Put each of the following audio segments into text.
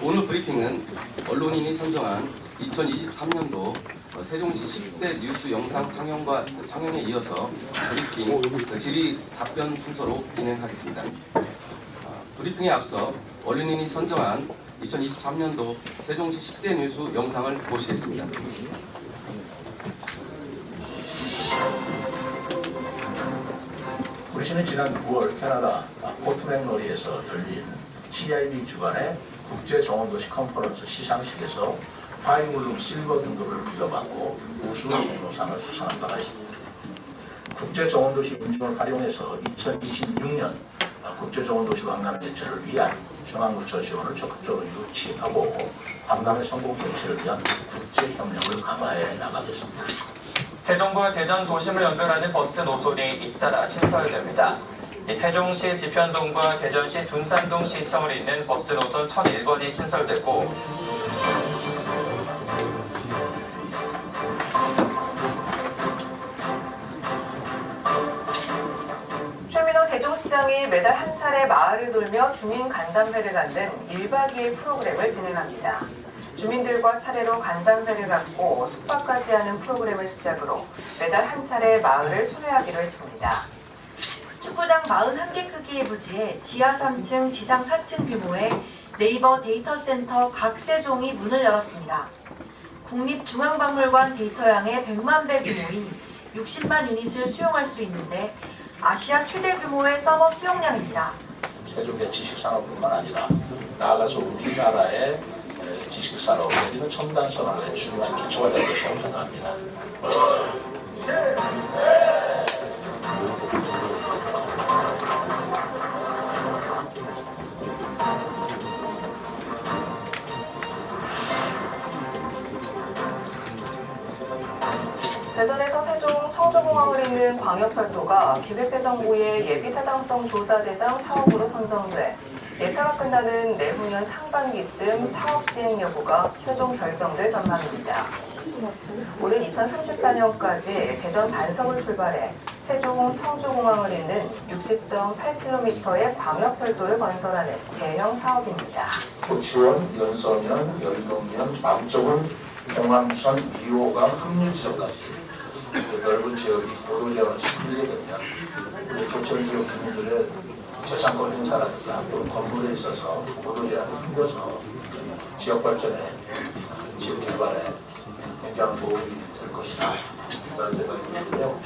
오늘 브리핑은 언론인이 선정한 2023년도 세종시 10대 뉴스 영상 상영에 이어서 브리핑 질의 답변 순서로 진행하겠습니다. 브리핑에 앞서 언론인이 선정한 2023년도 세종시 10대 뉴스 영상을 보시겠습니다. 우리 시는 지난 9월 캐나다 포트맥머리에서 열린 CIB 주관의 국제정원도시 컨퍼런스 시상식에서 파이블룸 실버 등급을 부여받고 우수 공로상을 수상한 바가 있습니다. 국제정원도시 인증을 활용해서 2026년 국제정원도시 광남 개최를 위한 중앙부처 지원을 적극적으로 유치하고 광남의 성공 개최를 위한 국제협력을 강화해 나가겠습니다. 세종과 대전 도심을 연결하는 버스 노선이 잇따라 신설됩니다. 세종시 지편동과 대전시 둔산동 시청을 잇는 버스 노선 1001번이 신설되고 최민호 세종시장이 매달 한 차례 마을을 돌며 주민 간담회를 갖는 1박 2일 프로그램을 진행합니다. 주민들과 차례로 간담회를 갖고 숙박까지 하는 프로그램을 시작으로 매달 한 차례 마을을 순회하기로 했습니다. 축구장 41개 크기의 부지에 지하 3층, 지상 4층 규모의 네이버 데이터센터 각세종이 문을 열었습니다. 국립중앙박물관 데이터량의 100만 배 규모인 60만 유닛을 수용할 수 있는데 아시아 최대 규모의 서버 수용량입니다. 세종의 지식산업뿐만 아니라 나아가서 우리나라의 지식산업 내지는 첨단 산업의 중요한 기초가 될 것이라고 생각합니다. 대전에서 세종 청주공항을 잇는 광역철도가 기획재정부의 예비타당성 조사대상 사업으로 선정돼 예타가 끝나는 내후년 상반기쯤 사업 시행 여부가 최종 결정될 전망입니다. 오는 2034년까지 대전 반석을 출발해 세종 청주공항을 잇는 60.8km의 광역철도를 건설하는 대형 사업입니다. 고치원, 연서면, 열동면, 남쪽은 공항선 2호가 합류지점까지 넓은 지역이 도로지역을 힘들게 되면 우리 고치원 지역 주민들의 재산권 행사라든가 또는 건물에 있어서 도로지역을 힘들어서 지역 발전에 지역 개발에 굉장한 도움이 될 것이다. 그런 생각이 드는데요.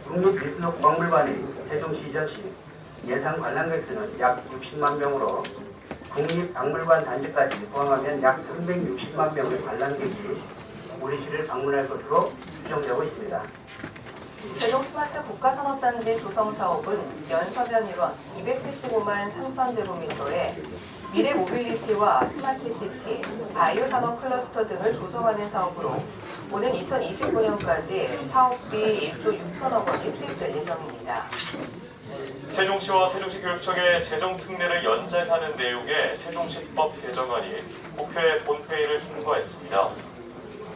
국립미술박물관이 세종시 이전시 예상 관람객 수는 약 60만 명으로 국립박물관 단지까지 포함하면 약 360만 명의 관람객이 우리 시를 방문할 것으로 추정되고 있습니다. 세종 스마트 국가산업단지 조성 사업은 연서면 1원 275만 3천 제곱미터에 미래 모빌리티와 스마트시티, 바이오 산업 클러스터 등을 조성하는 사업으로 오는 2029년까지 사업비 1조 6천억 원이 투입될 예정입니다. 세종시와 세종시 교육청의 재정 특례를 연장하는 내용의 세종시법 개정안이 국회 본회의를 통과했습니다.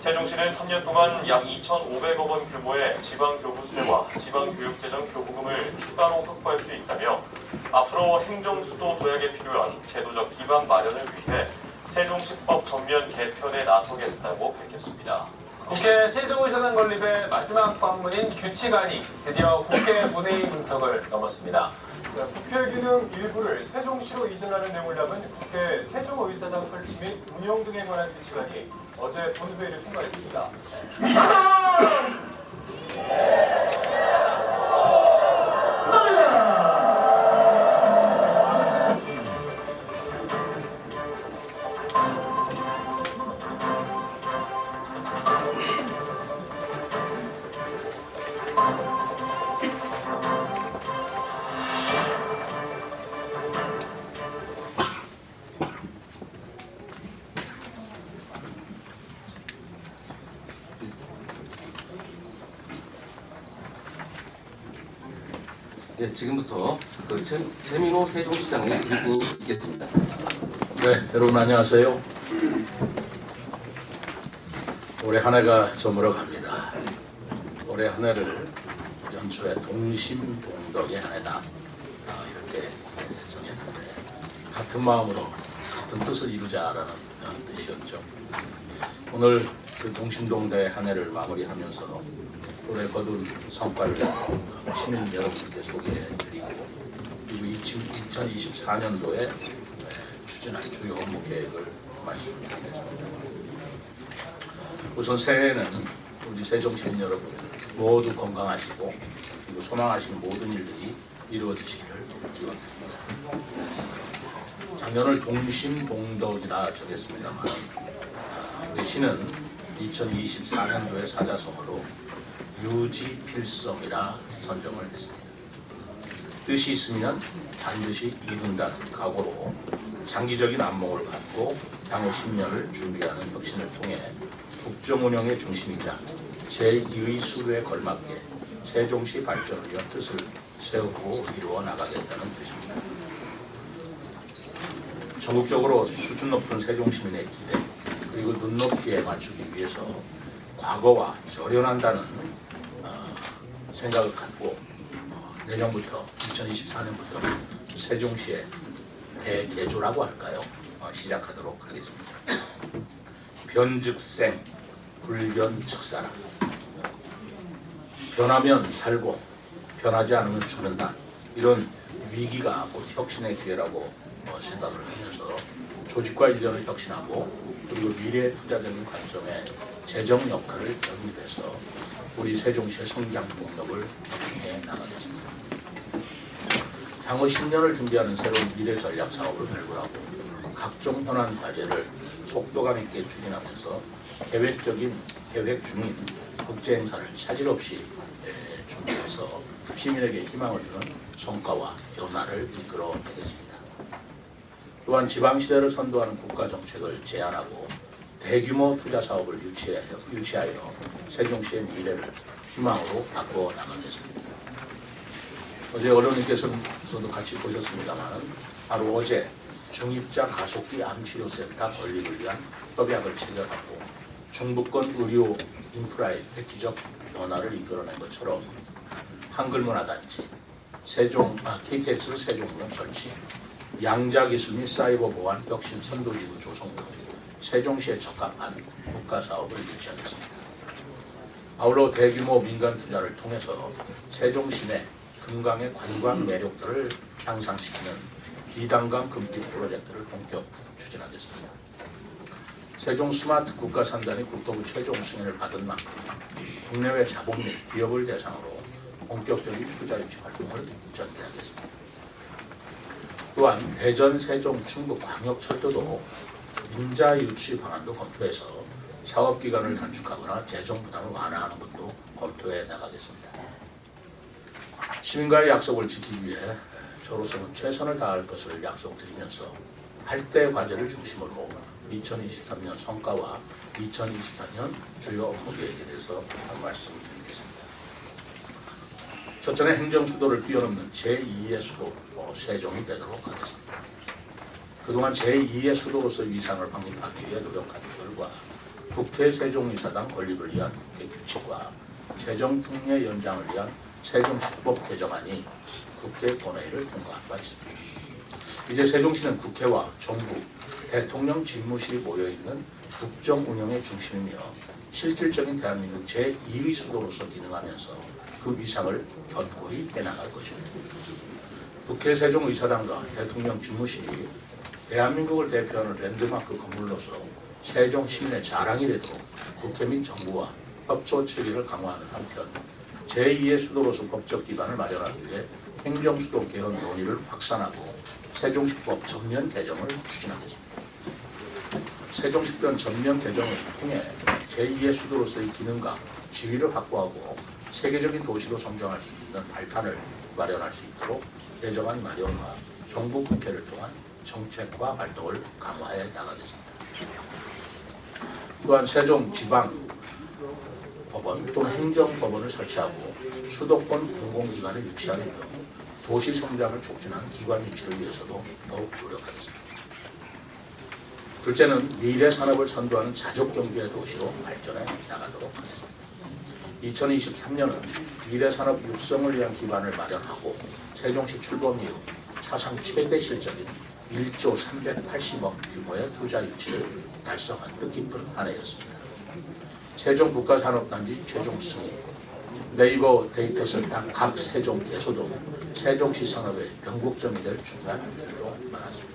세종시는 3년 동안 약 2,500억 원 규모의 지방교부세와 지방교육재정 교부금을 추가로 확보할 수 있다며 앞으로 행정수도 도약에 필요한 제도적 기반 마련을 위해 세종시법 전면 개편에 나서겠다고 밝혔습니다. 국회 세종의사당 건립의 마지막 방문인 규칙안이 드디어 국회 본회의 문턱을 넘었습니다. 국회 기능 일부를 세종시로 이전하는 내용을 담은 국회 세종의사당 설치 및 운영 등에 관한 규칙안이 어제 본회의를 통과했습니다. 예, 지금부터 최민호 세종시장의 브리핑이 있겠습니다. 네, 여러분 안녕하세요. 올해 한 해가 저물어 갑니다. 올해 한 해를 연초에 동심동덕의 한 해다 이렇게 정했는데 같은 마음으로 같은 뜻을 이루자라는 뜻이었죠. 오늘 그 동심동대 한 해를 마무리하면서 올해 거둔 성과를 시민 여러분께 소개해드리고 그리고 2024년도에 추진할 주요 업무 계획을 말씀드리겠습니다. 우선 새해에는 우리 세종 시민 여러분 모두 건강하시고 그리고 소망하시는 모든 일들이 이루어지시기를 기원드립니다. 작년을 동심동덕이라 정했습니다만 우리 시는 2024년도의 사자성어로 유지필성이라 선정을 했습니다. 뜻이 있으면 반드시 이룬다는 각오로 장기적인 안목을 갖고 향후 10년을 준비하는 혁신을 통해 국정운영의 중심이자 제2의 수도에 걸맞게 세종시 발전을 위한 뜻을 세우고 이루어 나가겠다는 뜻입니다. 전국적으로 수준 높은 세종시민의 기대 그리고 눈높이에 맞추기 위해서 과거와 절연한다는 생각을 갖고 내년부터 2024년부터 세종시의 대개조라고 할까요? 시작하도록 하겠습니다. 변즉생, 불변즉사라. 변하면 살고 변하지 않으면 죽는다. 이런 위기가 곧 혁신의 기회라고 생각을 하면서 조직과 일련을 혁신하고 그리고 미래 투자적인 관점에 재정 역할을 영입해서 우리 세종시의 성장 동력을 확충해 나가겠습니다. 향후 10년을 준비하는 새로운 미래 전략 사업을 발굴하고 각종 현안 과제를 속도감 있게 추진하면서 계획 중인 국제 행사를 차질 없이 준비해서 시민에게 희망을 주는 성과와 변화를 이끌어내겠습니다. 또한 지방시대를 선도하는 국가정책을 제안하고 대규모 투자 사업을 유치하여 세종시의 미래를 희망으로 바꿔 나가겠습니다. 어제 언론님께서도 같이 보셨습니다만 바로 어제 중입자 가속기 암치료센터 건립을 위한 협약을 체결하고 중부권 의료 인프라의 획기적 변화를 이끌어낸 것처럼 한글문화단지, KTX 세종문화 설치, 양자기술 및 사이버 보안 혁신 선도지구 조성 등 세종시에 적합한 국가사업을 유치하겠습니다. 아울러 대규모 민간 투자를 통해서 세종시 내 금강의 관광 매력도를 향상시키는 비단강 금빛 프로젝트를 본격 추진하겠습니다. 세종 스마트 국가산단이 국토부 최종 승인을 받은 만큼 국내외 자본 및 기업을 대상으로 본격적인 투자 유치 활동을 전개하겠습니다. 또한 대전, 세종, 충북 광역철도도 임자 유치 방안도 검토해서 사업기간을 단축하거나 재정 부담을 완화하는 것도 검토해 나가겠습니다. 시민과의 약속을 지키기 위해 저로서는 최선을 다할 것을 약속드리면서 할 때 과제를 중심으로 2023년 성과와 2024년 주요 업무 계획에 대해서 말씀드리겠습니다. 첫째는 행정수도를 뛰어넘는 제2의 수도 세종이 되도록 하겠습니다. 그동안 제2의 수도로서 위상을 확립하기 위해 노력한 결과 국회 세종이사당 건립을 위한 국회 규칙과 재정특례 연장을 위한 세종시법 개정안이 국회 본회의를 통과한 바 있습니다. 이제 세종시는 국회와 정부, 대통령 집무실이 모여있는 국정 운영의 중심이며 실질적인 대한민국 제2의 수도로서 기능하면서 그 위상을 견고히 해나갈 것입니다. 국회 세종의사당과 대통령 집무실이 대한민국을 대표하는 랜드마크 건물로서 세종 시민의 자랑이 되도록 국회 및 정부와 협조 체계를 강화하는 한편 제2의 수도로서 법적 기반을 마련하기 위해 행정수도 개헌 논의를 확산하고 세종시법 전면 개정을 추진하겠습니다. 세종시법 전면 개정을 통해 제2의 수도로서의 기능과 지위를 확보하고 세계적인 도시로 성장할 수 있는 발판을 마련할 수 있도록 개정안 마련과 정부 국회를 통한 정책과 활동을 강화해 나가겠습니다. 또한 세종지방법원 또는 행정법원을 설치하고 수도권 공공기관을 유치하는 등 도시 성장을 촉진하는 기관 유치를 위해서도 더욱 노력하겠습니다. 둘째는 미래 산업을 선도하는 자족 경제 도시로 발전해 나가도록 하겠습니다. 2023년은 미래산업 육성을 위한 기반을 마련하고 세종시 출범 이후 사상 최대 실적인 1조 380억 규모의 투자 유치를 달성한 뜻깊은 한 해였습니다. 세종 국가산업단지 최종 승인, 네이버 데이터센터 각 세종 개소도 세종시 산업의 변곡점이 될 중요한 일로 많았습니다.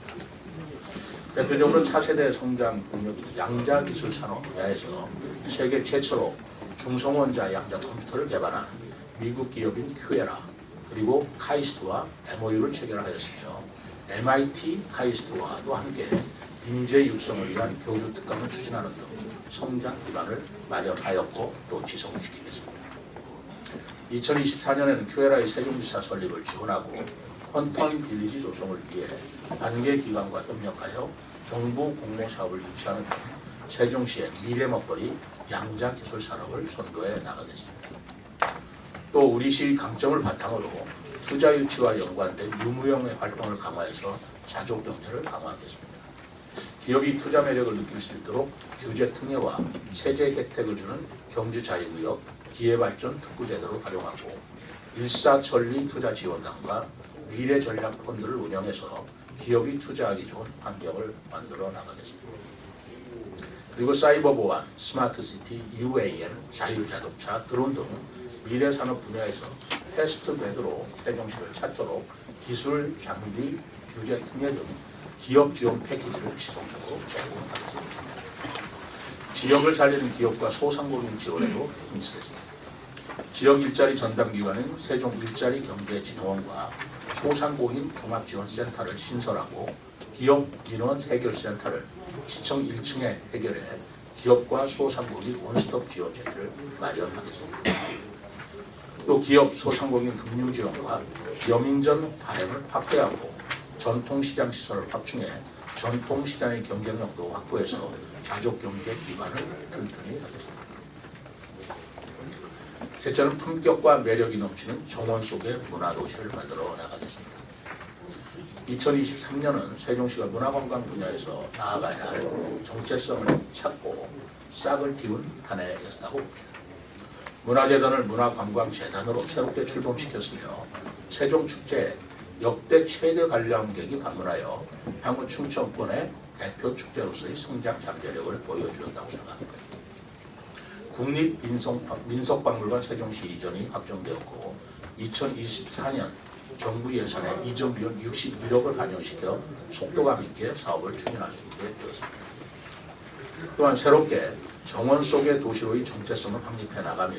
대표적으로 차세대 성장 동력인 양자기술 산업 분야에서 세계 최초로 중성원자 양자 컴퓨터를 개발한 미국 기업인 큐에라 그리고 카이스트와 MOU를 체결하였으며 MIT 카이스트와도 함께 인재 육성을 위한 교류 특강을 추진하는 등 성장 기반을 마련하였고 또 지속시키겠습니다. 2024년에는 큐에라의 세종지사 설립을 지원하고 퀀텀 빌리지 조성을 위해 관계 기관과 협력하여 정부 공모 사업을 유치하는 등 세종시의 미래 먹거리 양자 기술 산업을 선도해 나가겠습니다. 또 우리 시의 강점을 바탕으로 투자 유치와 연관된 유무형의 활동을 강화해서 자족 경제를 강화하겠습니다. 기업이 투자 매력을 느낄 수 있도록 규제 특례와 세제 혜택을 주는 경주 자유구역 기회발전 특구제도를 활용하고 일사천리 투자 지원단과 미래 전략 펀드를 운영해서 기업이 투자하기 좋은 환경을 만들어 나가겠습니다. 그리고 사이버 보안, 스마트 시티, UAM, 자율자동차, 드론 등 미래 산업 분야에서 패스트백으로 세종시를 찾도록 기술, 장비, 규제 특례 등 기업 지원 패키지를 지속적으로 제공하겠습니다. 지역을 살리는 기업과 소상공인 지원에도 힘쓰겠습니다. 지역 일자리 전담 기관인 세종 일자리 경제진흥원과 소상공인 종합지원센터를 신설하고 기업 민원 해결센터를 시청 1층에 해결해 기업과 소상공인 원스톱 지원 체계를 마련하겠습니다. 또 기업 소상공인 금융 지원과 여민전 발행을 확대하고 전통시장 시설을 확충해 전통시장의 경쟁력도 확보해서 자족경제 기반을 튼튼히 하겠습니다. 셋째는 품격과 매력이 넘치는 정원 속의 문화도시를 만들어 나가겠습니다. 2023년은 세종시가 문화관광 분야에서 나아가야 할 정체성을 찾고 싹을 틔운 한 해였다고 봅니다. 문화재단을 문화관광재단으로 새롭게 출범시켰으며 세종축제에 역대 최대 관람객이 방문하여 향후 충청권의 대표 축제로서의 성장 잠재력을 보여주었다고 생각합니다. 국립민속박물관 세종시 이전이 확정되었고 2024년 정부 예산에 이전 비용 61억을 반영시켜 속도감 있게 사업을 추진할 수 있게 되었습니다. 또한 새롭게 정원 속의 도시로의 정체성을 확립해 나가며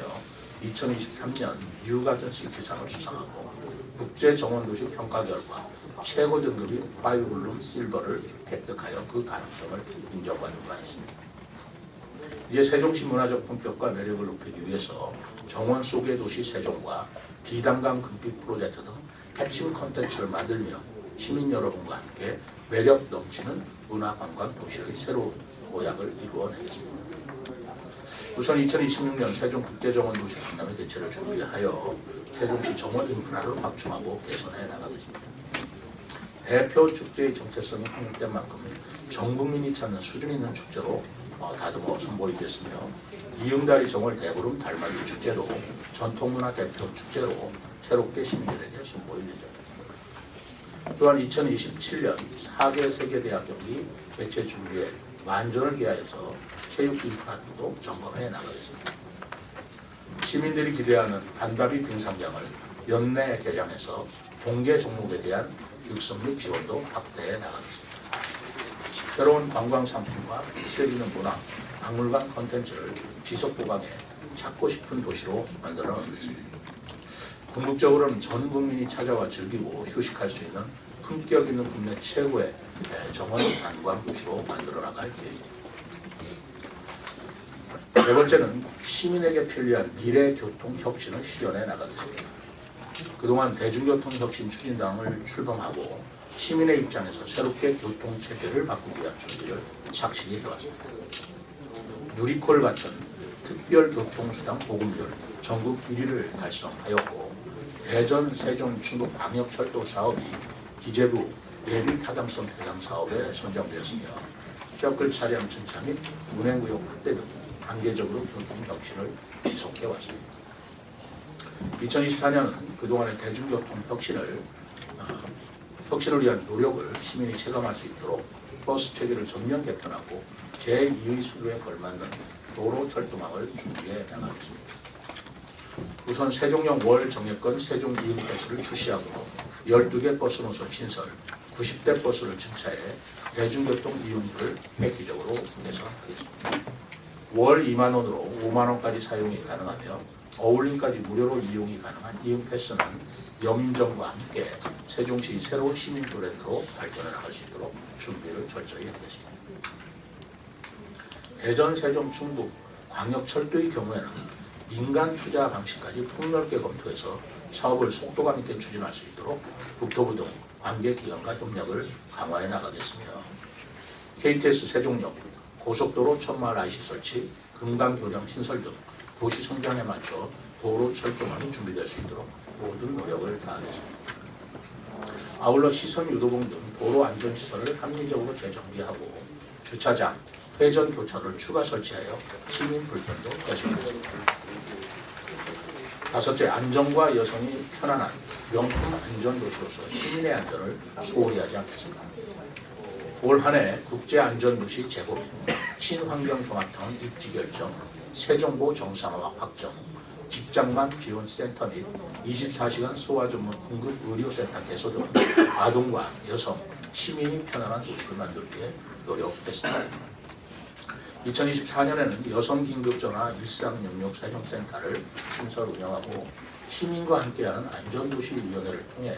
2023년 뉴가든 시티상을 수상하고 국제정원도시 평가 결과 최고 등급인 파이블룸 실버를 획득하여 그 가능성을 인정받는 바 있습니다. 이제 세종시 문화적 품격과 매력을 높이기 위해서 정원 속의 도시 세종과 비단강 금빛 프로젝트 등 핵심 콘텐츠를 만들며 시민 여러분과 함께 매력 넘치는 문화관광 도시의 새로운 모양을 이루어내겠습니다. 우선 2026년 세종국제정원도시 강남의 개최를 준비하여 세종시 정원 인프라를 확충하고 개선해 나가겠습니다. 대표 축제의 정체성이 확립된 만큼 전 국민이 찾는 수준 있는 축제로 다듬어 선보이겠으며 이응다리 정월 대보름 달맞이 축제로 전통문화 대표 축제로 새롭게 시민들에게 선보일 예정입니다. 또한 2027년 4개 세계대학 경기 개최 준비에 만전을 기하여서 체육 인프라도 점검해 나가겠습니다. 시민들이 기대하는 반다비 빙상장을 연내 개장해서 동계 종목에 대한 육성 및 지원도 확대해 나가겠습니다. 새로운 관광 상품과 색 있는 문화, 박물관 콘텐츠를 지속 보강해 찾고 싶은 도시로 만들어 나가겠습니다. 궁극적으로는 전 국민이 찾아와 즐기고 휴식할 수 있는 품격 있는 국내 최고의 정원 관광 도시로 만들어 나갈 계획입니다. 네 번째는 시민에게 편리한 미래 교통 혁신을 실현해 나가겠습니다. 그동안 대중교통 혁신 추진당을 출범하고 시민의 입장에서 새롭게 교통 체계를 바꾸기 위한 준비를 착실히 해왔습니다. 누리콜 같은 특별 교통수단 보급률 전국 1위를 달성하였고 대전, 세종, 충북 광역철도 사업이 기재부 예비 타당성 대상 사업에 선정되었으며 뼈끌 차량 증차 및 운행구역 확대 등 단계적으로 교통 혁신을 지속해왔습니다. 2024년은 그동안의 대중교통 혁신을 위한 노력을 시민이 체감할 수 있도록 버스 체계를 전면 개편하고 제2의 수도에 걸맞는 도로 철도망을 준비해 나가겠습니다. 우선 세종역 월 정액권 세종 이용 패스를 출시하고 12개 버스 노선 신설, 90대 버스를 증차해 대중교통 이용률을 획기적으로 개선하겠습니다. 월 2만 원으로 5만 원까지 사용이 가능하며 어울림까지 무료로 이용이 가능한 이용 패스는 여민정과 함께 세종시 새로운 시민 브랜드로 발전해 나갈 수 있도록 준비를 철저히 하겠습니다. 대전, 세종, 충북 광역철도의 경우에는 민간 투자 방식까지 폭넓게 검토해서 사업을 속도감 있게 추진할 수 있도록 국토부 등 관계기관과 협력을 강화해 나가겠으며 KTX 세종역, 고속도로 천마을 IC 설치, 금강교량 신설 등 도시 성장에 맞춰 도로 철도망이 준비될 수 있도록 모든 노력을 다하겠습니다. 아울러 시선 유도봉 등 도로 안전시설을 합리적으로 재정비하고 주차장, 회전 교차로를 추가 설치하여 시민 불편도 해소하겠습니다. 다섯째, 안전과 여성이 편안한 명품 안전도시로서 시민의 안전을 소홀히 하지 않겠습니다. 올 한 해 국제안전도시 재고민, 친환경종합타운 입지 결정, 세정보 정상화 확정, 직장만 지원센터 및 24시간 소아 전문 응급 의료센터 개소 등 아동과 여성, 시민이 편안한 도시를 만들기 위해 노력했습니다. 2024년에는 여성긴급전화 일상영역사정센터를 신설 운영하고 시민과 함께하는 안전도시위원회를 통해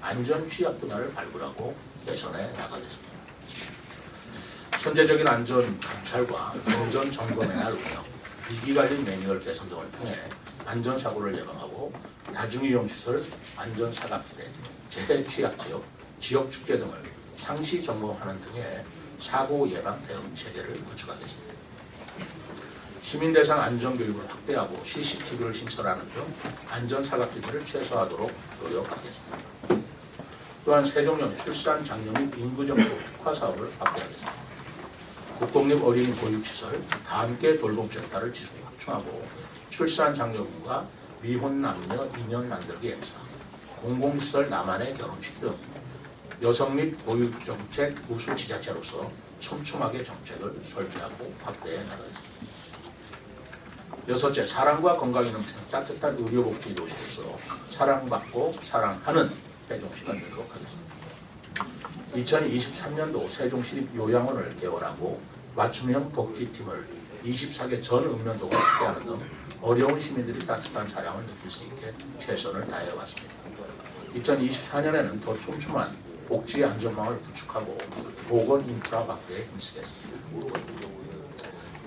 안전취약 분야를 발굴하고 개선해 나가겠습니다. 선제적인 안전 감찰과 안전 점검의 날 운영, 위기관리 매뉴얼 개선 등을 통해 안전사고를 예방하고 다중이용시설, 안전사각지대, 재취약지역, 지역축제 등을 상시 점검하는 등의 사고 예방 대응 체계를 구축하겠습니다. 시민 대상 안전교육을 확대하고 CCTV를 신설하는 등 안전사각지대를 최소화하도록 노력하겠습니다. 또한 세종역 출산, 장려 및 인구정보 특화 사업을 확대하겠습니다. 국공립 어린이 보육시설, 다함께 돌봄센터를 지속 확충하고 출산 장려금과 미혼 남녀 인연 만들기 행사, 공공시설 나만의 결혼식 등 여성 및 보육정책 우수 지자체로서 촘촘하게 정책을 설계하고 확대해 나가겠습니다. 여섯째, 사랑과 건강이 넘치는 따뜻한 의료복지 도시로서 사랑받고 사랑하는 세종시가 되도록 하겠습니다. 2023년도 세종시 요양원을 개원하고 맞춤형 복지팀을 24개 전 읍면도가 확대하는 등 어려운 시민들이 따뜻한 사랑을 느낄 수 있게 최선을 다해왔습니다. 2024년에는 더 촘촘한 복지 안전망을 구축하고 보건 인프라 확대에 힘쓰겠습니다.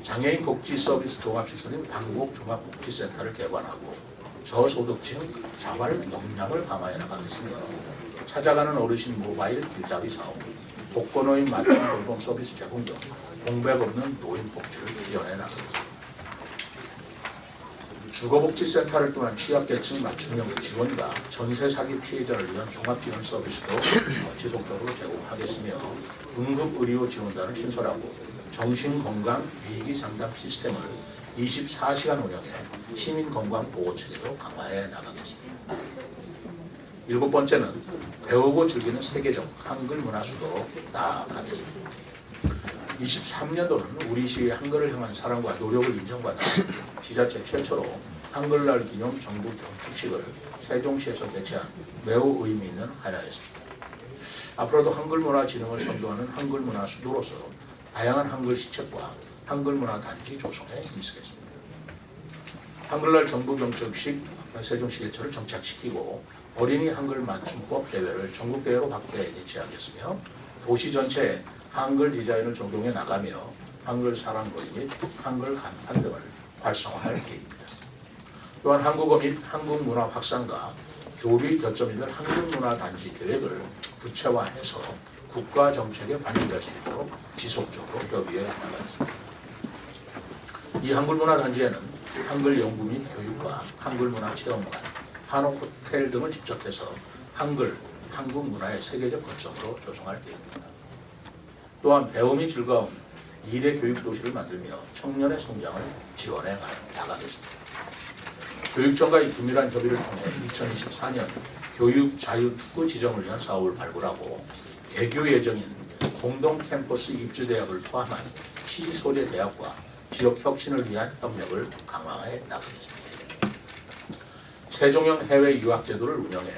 장애인 복지 서비스 종합시설인 방곡 종합복지센터를 개관하고 저소득층 자발 역량을 강화해 나가겠습니다. 찾아가는 어르신 모바일 길잡이 사업, 복권어인 맞춤 돌봄 서비스 제공 등 공백 없는 노인 복지를 지원해 나가겠습니다. 주거복지센터를 통한 취약계층 맞춤형 지원과 전세 사기 피해자를 위한 종합지원 서비스도 지속적으로 제공하겠으며 응급의료 지원단을 신설하고 정신건강 위기상담 시스템을 24시간 운영해 시민건강보호체계도 강화해 나가겠습니다. 일곱 번째는 배우고 즐기는 세계적 한글 문화 수도로 나아가겠습니다. 23년도는 우리 시의 한글을 향한 사랑과 노력을 인정받아 지자체 최초로 한글날 기념 정부 경축식을 세종시에서 개최한 매우 의미 있는 한 해였습니다. 앞으로도 한글문화진흥을 선도하는 한글문화 수도로서 다양한 한글 시책과 한글문화단지 조성에 힘쓰겠습니다. 한글날 정부 경축식 세종시 개최를 정착시키고 어린이 한글 맞춤법 대회를 전국대회로 확대 개최하겠으며 도시 전체에 한글 디자인을 적용해 나가며 한글 사랑거리 및 한글 간판 등을 활성화할 계획입니다. 또한 한국어 및 한국문화 확산과 교류 겨점이 될 한국문화단지 계획을 구체화해서 국가 정책에 반영될 수 있도록 지속적으로 협의해 나가겠습니다. 이 한글문화단지에는 한글 연구 및 교육과 한글문화 체험관, 한옥 호텔 등을 집적해서 한글, 한국 문화의 세계적 거점으로 조성할 계획입니다. 또한 배움이 즐거운 미래 교육 도시를 만들며 청년의 성장을 지원해 나가겠습니다. 교육청과의 긴밀한 협의를 통해 2024년 교육 자유 특구 지정을 위한 사업을 발굴하고 개교 예정인 공동 캠퍼스 입주 대학을 포함한 시 소재 대학과 지역 혁신을 위한 협력을 강화해 나가겠습니다. 세종형 해외 유학 제도를 운영해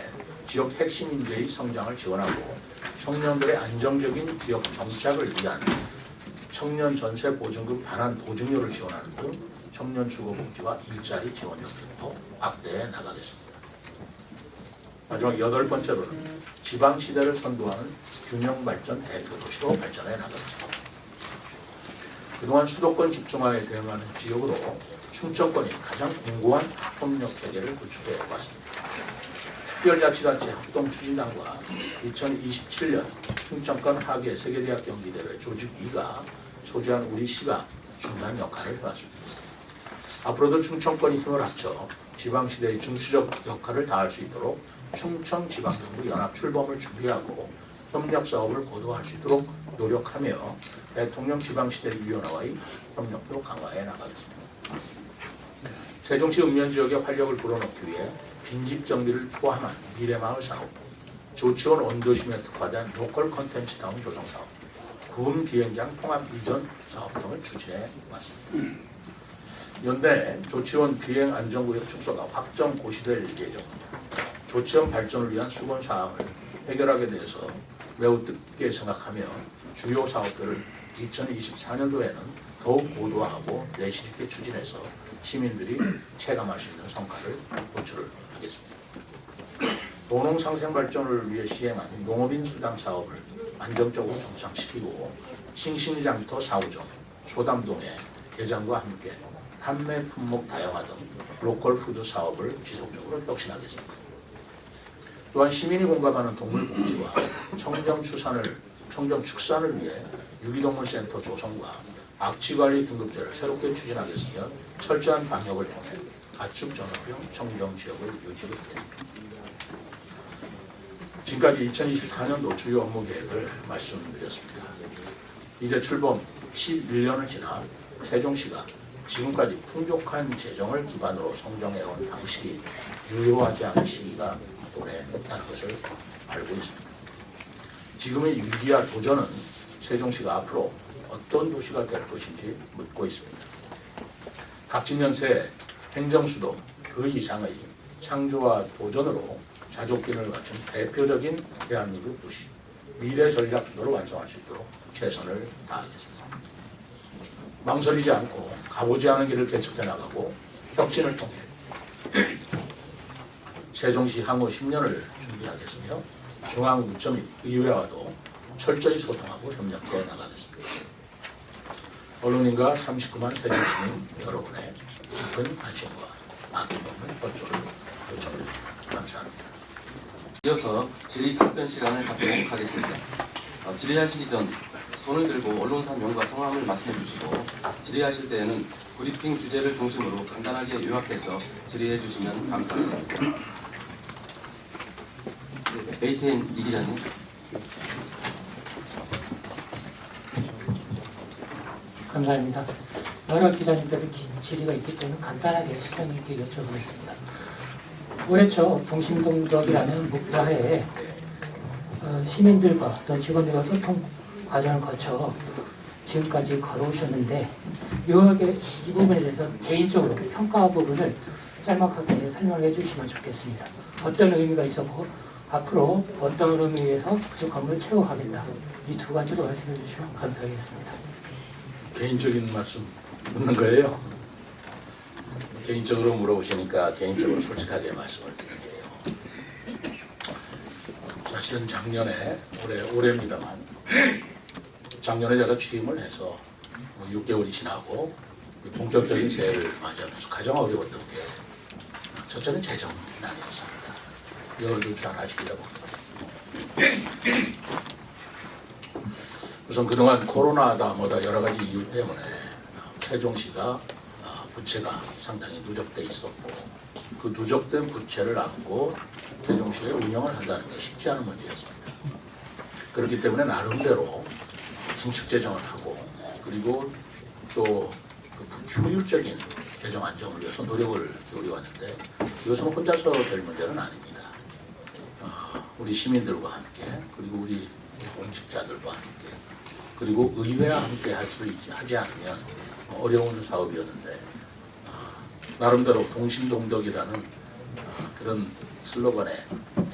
지역 핵심 인재의 성장을 지원하고 청년들의 안정적인 지역 정착을 위한 청년 전세 보증금 반환 보증료를 지원하는 등 청년 주거 복지와 일자리 지원 정책도 확대해 나가겠습니다. 마지막 8번째로는 지방 시대를 선도하는 균형 발전 대표 도시로 발전해 나가겠습니다. 그동안 수도권 집중화에 대응하는 지역으로 충청권이 가장 공고한 협력 체계를 구축해 왔습니다. 특별자치단체 합동추진단과 2027년 충청권 하계 세계대학 경기대회 조직위가 소재한 우리 시가 중요한 역할을 해왔습니다. 앞으로도 충청권이 힘을 합쳐 지방시대의 중추적 역할을 다할 수 있도록 충청지방정부 연합 출범을 준비하고 협력사업을 고도화할 수 있도록 노력하며 대통령 지방시대위원회와의 협력도 강화해 나가겠습니다. 세종시 읍면지역의 활력을 불어넣기 위해 빈집정비를 포함한 미래마을 사업, 조치원 원도심에 특화된 로컬 컨텐츠 타운 조성 사업, 구음 비행장 통합 이전 사업 등을 추진해 왔습니다. 연내 조치원 비행 안전구역 축소가 확정 고시될 예정입니다. 조치원 발전을 위한 수건 사항을 해결하게 돼서 매우 뜻깊게 생각하며 주요 사업들을 2024년도에는 더욱 고도화하고 내실 있게 추진해서 시민들이 체감할 수 있는 성과를 도출을 하겠습니다. 농농상생 발전을 위해 시행한 농업인 수당 사업을 안정적으로 정상시키고 싱싱장터 4호점, 소담동의 개장과 함께 판매 품목 다양화 등 로컬 푸드 사업을 지속적으로 혁신하겠습니다. 또한 시민이 공감하는 동물 복지와 청정 축산을 위해 유기동물센터 조성과 악취관리 등급제를 새롭게 추진하겠으며 철저한 방역을 통해 가축 전염병 청정 지역을 유지하겠습니다. 지금까지 2024년도 주요 업무 계획을 말씀드렸습니다. 이제 출범 11년을 지나 세종시가 지금까지 풍족한 재정을 기반으로 성장해온 방식이 유효하지 않은 시기가 오래됐다는 것을 알고 있습니다. 지금의 위기와 도전은 세종시가 앞으로 어떤 도시가 될 것인지 묻고 있습니다. 각 측면세 행정수도 그 이상의 창조와 도전으로 자족긴을 갖춘 대표적인 대한민국 도시, 미래 전략 수도를 완성할 수 있도록 최선을 다하겠습니다. 망설이지 않고 가보지 않은 길을 개척해 나가고 혁신을 통해 세종시 향후 10년을 준비하겠으며 중앙부처 및 의회와도 철저히 소통하고 협력해 나가겠습니다. 언론인과 39만 세종시민 여러분의 깊은 관심과 아낌없는 협조를 요청드립니다. 감사합니다. 이어서 질의 답변 시간을 갖도록 하겠습니다. 질의하시기 전 손을 들고 언론사 명과 성함을 말씀해 주시고 질의하실 때에는 브리핑 주제를 중심으로 간단하게 요약해서 질의해 주시면 감사하겠습니다. ATN 이 기자님. 감사합니다. 여러 기자님들의 질의가 있기 때문에 간단하게 시장 있게 여쭤보겠습니다. 올해 초 동심동덕이라는 목표하에 시민들과 또 직원들과 소통 과정을 거쳐 지금까지 걸어오셨는데 요하게 이 부분에 대해서 개인적으로 평가 부분을 짤막하게 설명해 주시면 좋겠습니다. 어떤 의미가 있었고 앞으로 어떤 의미에서 부족한 걸 채워가겠다. 이 두 가지로 말씀해 주시면 감사하겠습니다. 개인적인 말씀 묻는 거예요. 개인적으로 물어보시니까 개인적으로 솔직하게 말씀을 드릴게요. 사실은 작년에 올해입니다만 작년에 제가 취임을 해서 6개월이 지나고 본격적인 새해를 맞이하면서 가장 어려웠던 게 첫째는 재정난이었습니다. 여러분들 잘 아시리라 봅니다. 우선 그동안 코로나다 뭐다 여러 가지 이유 때문에 세종시가 부채가 상당히 누적돼 있었고 그 누적된 부채를 안고 세종시의 운영을 한다는 게 쉽지 않은 문제였습니다. 그렇기 때문에 나름대로 긴축 재정을 하고 그리고 또 효율적인 재정 안정을 위해서 노력을 기울여왔는데 이것은 혼자서 될 문제는 아닙니다. 우리 시민들과 함께 그리고 우리 공직자들과 함께 그리고 의회와 함께 하지 않으면 어려운 사업이었는데 나름대로 동심동덕이라는 그런 슬로건에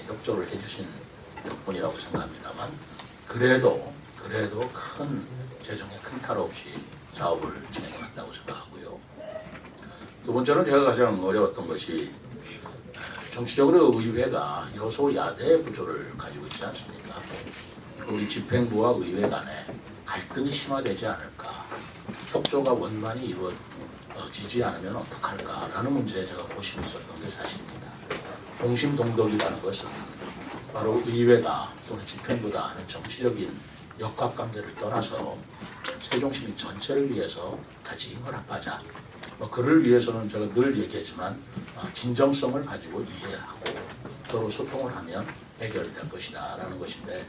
협조를 해주신 덕분이라고 생각합니다만 그래도 큰 재정에 큰 탈 없이 사업을 진행해왔다고 생각하고요. 두 번째는 제가 가장 어려웠던 것이 정치적으로 의회가 여소야대 구조를 가지고 있지 않습니까? 우리 집행부와 의회 간에 갈등이 심화되지 않을까, 협조가 원만히 이루어지지 않으면 어떡할까라는 문제에 제가 고심이 있었던 게 사실입니다. 동심동덕이라는 것은 바로 의회다 또는 집행부다 하는 정치적인 역학관계를 떠나서 세종시민 전체를 위해서 같이 힘을 합하자. 그를 위해서는 제가 늘 얘기했지만 진정성을 가지고 이해하고 서로 소통을 하면 해결될 것이다 라는 것인데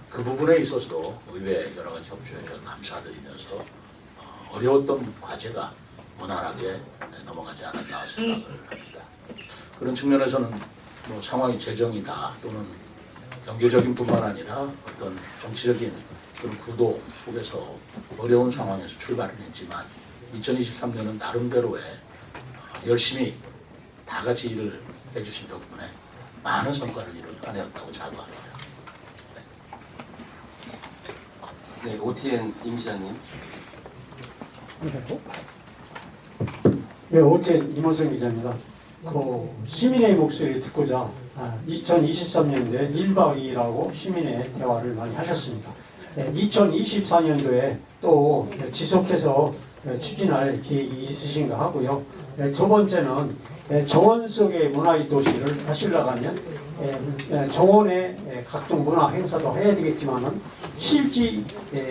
그 부분에 있어서도 의회 여러 가지 협조에 제가 감사드리면서 어려웠던 과제가 무난하게 넘어가지 않았나 생각을 합니다. 그런 측면에서는 상황이 재정이다 또는 경제적인 뿐만 아니라 어떤 정치적인 그런 구도 속에서 어려운 상황에서 출발을 했지만 2023년은 나름대로의 열심히 다 같이 일을 해주신 덕분에 많은 성과를 이뤄내었다고 자부합니다. 네, OTN 임 기자님. 네, OTN 임원성 기자입니다. 시민의 목소리를 듣고자 2023년도에 1박 2일하고 시민의 대화를 많이 하셨습니다. 2024년도에 또 지속해서 추진할 계획이 있으신가 하고요. 두 번째는 정원 속의 문화의 도시를 하시려고 하면 정원의 각종 문화 행사도 해야 되겠지만은 실제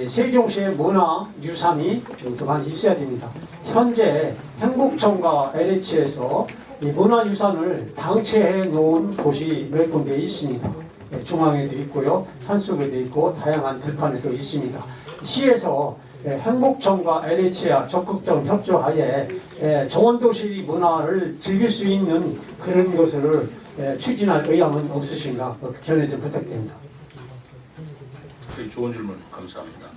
세종시의 문화유산이 많이 있어야 됩니다. 현재 행복청과 LH에서 이 문화유산을 방치해 놓은 곳이 몇 군데 있습니다. 중앙에도 있고요, 산속에도 있고 다양한 들판에도 있습니다. 시에서 행복청과 LH와 적극적 협조하에 정원도시 문화를 즐길 수 있는 그런 것을 추진할 의향은 없으신가? 견해 좀 부탁드립니다. 좋은 질문 감사합니다.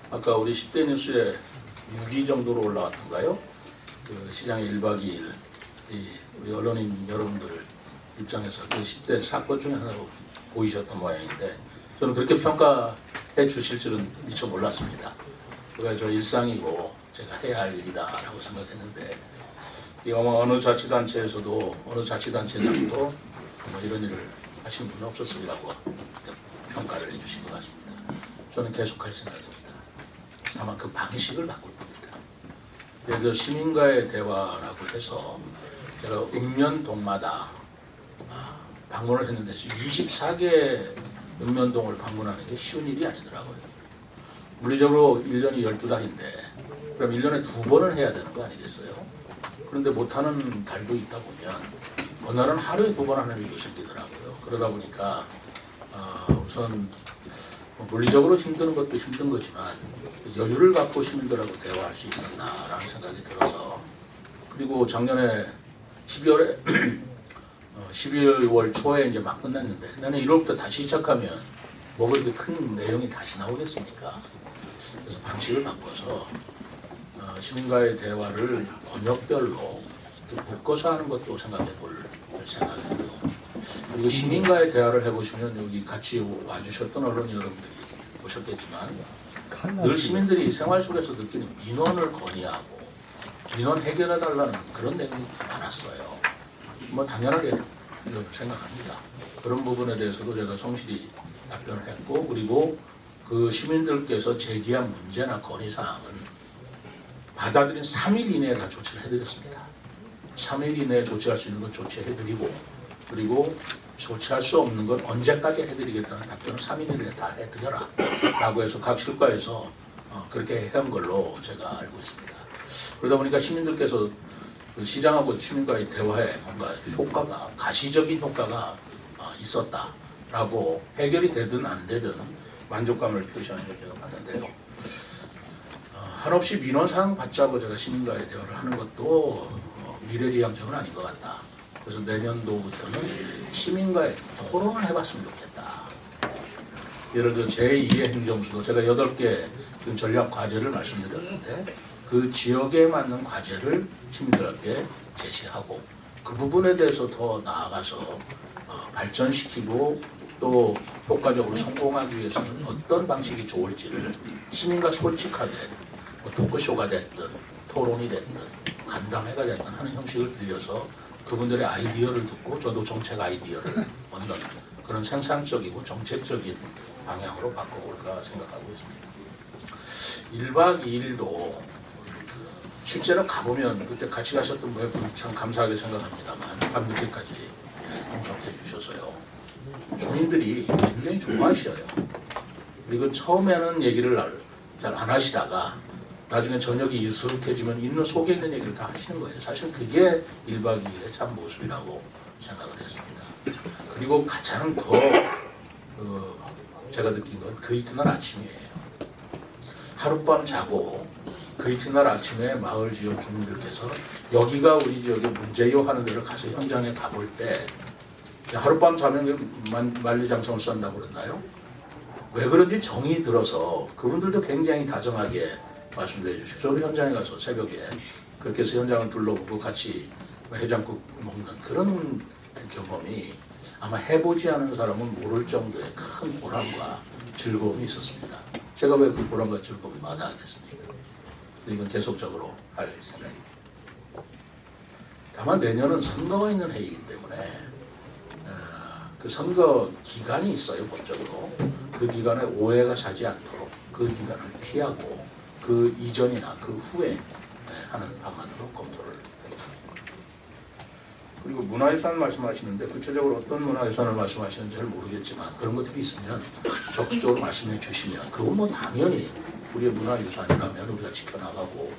아까 우리 10대 뉴스에 6위 정도로 올라왔던가요? 그 시장의 1박 2일 우리 언론인 여러분들 입장에서 그 10대 사건 중에 하나로 보이셨던 모양인데 저는 그렇게 평가해 주실 줄은 미처 몰랐습니다. 그가 저 일상이고 제가 해야 할 일이다라고 생각했는데 어느 자치단체에서도 어느 자치단체장도 이런 일을 하신 분은 없었으리라고 평가를 해주신 것 같습니다. 저는 계속할 생각입니다. 다만 그 방식을 바꿀 겁니다. 그 시민과의 대화라고 해서 제가 읍면동마다 방문을 했는데 24개 읍면동을 방문하는 게 쉬운 일이 아니더라고요. 물리적으로 1년이 12달인데 그럼 1년에 2번은 해야 되는 거 아니겠어요? 그런데 못하는 달도 있다 보면 어느 날은 하루에 2번 하는 일도 생기더라고요. 그러다 보니까 우선 물리적으로 힘드는 것도 힘든 거지만 여유를 갖고 시민들하고 대화할 수 있었나라는 생각이 들어서 그리고 작년에 12월 초에 이제 막 끝났는데 나는 1월부터 다시 시작하면 뭐가 그렇게 큰 내용이 다시 나오겠습니까? 그래서 방식을 바꿔서 시민과의 대화를 권역별로 묶어서 하는 것도 생각해 볼 생각이고요. 그리고 시민과의 대화를 해보시면 여기 같이 와주셨던 언론 여러분들이 보셨겠지만 늘 시민들이 생활 속에서 느끼는 민원을 건의하고 민원 해결해달라는 그런 내용이 많았어요. 당연하게 생각합니다. 그런 부분에 대해서도 제가 성실히 답변을 했고 그리고 그 시민들께서 제기한 문제나 건의사항은 받아들인 3일 이내에 다 조치를 해드렸습니다. 3일 이내에 조치할 수 있는 건 조치해드리고 그리고 조치할 수 없는 건 언제까지 해드리겠다는 답변을 3일 이내에 다 해드려라 라고 해서 각 실과에서 그렇게 해온 걸로 제가 알고 있습니다. 그러다 보니까 시민들께서 그 시장하고 시민과의 대화에 뭔가 효과가 가시적인 효과가 있었다라고 해결이 되든 안 되든 만족감을 표시하는 걸 제가 봤는데요. 한없이 민원사항 받자고 제가 시민과의 대화를 하는 것도 미래지향적은 아닌 것 같다. 그래서 내년도부터는 시민과의 토론을 해봤으면 좋겠다. 예를 들어 제2의 행정수도 제가 8개 전략 과제를 말씀드렸는데 그 지역에 맞는 과제를 시민들에게 제시하고 그 부분에 대해서 더 나아가서 발전시키고 또 효과적으로 성공하기 위해서는 어떤 방식이 좋을지를 시민과 솔직하게 토크쇼가 됐든 토론이 됐든 간담회가 됐든 하는 형식을 빌려서 그분들의 아이디어를 듣고 저도 정책 아이디어를 얻는 그런 생산적이고 정책적인 방향으로 바꿔볼까 생각하고 있습니다. 1박 2일도 실제로 가보면 그때 같이 가셨던 분에 참 감사하게 생각합니다만 밤늦게까지 동석해 주셔서요. 주민들이 굉장히 좋아하셔요. 그리고 처음에는 얘기를 잘 안 하시다가 나중에 저녁이 익숙해지면 있는 속에 있는 얘기를 다 하시는 거예요. 사실 그게 1박 2일의 참 모습이라고 생각을 했습니다. 그리고 가장 더 제가 느낀 건 그 이튿날 아침이에요. 하룻밤 자고 그 이튿날 아침에 마을 지역 주민들께서 여기가 우리 지역의 문제요 하는 데를 가서 현장에 가볼 때 하룻밤 자면 만리장성을 쏜다고 그랬나요? 왜 그런지 정이 들어서 그분들도 굉장히 다정하게 말씀해 주시고 저도 현장에 가서 새벽에 그렇게 해서 현장을 둘러보고 같이 해장국 먹는 그런 경험이 아마 해보지 않은 사람은 모를 정도의 큰 보람과 즐거움이 있었습니다. 제가 왜 그 보람과 즐거움을 마다하겠습니까? 이건 계속적으로 할 생각입니다. 다만 내년은 선거가 있는 해이기 때문에 그 선거 기간이 있어요. 법적으로. 그 기간에 오해가 사지 않도록 그 기간을 피하고 그 이전이나 그 후에 하는 방안으로 검토를 하겠습니다. 그리고 문화유산 말씀하시는데 구체적으로 어떤 문화유산을 말씀하시는지 잘 모르겠지만 그런 것들이 있으면 적극적으로 말씀해 주시면 그건 뭐 당연히 우리의 문화유산이라면 우리가 지켜나가고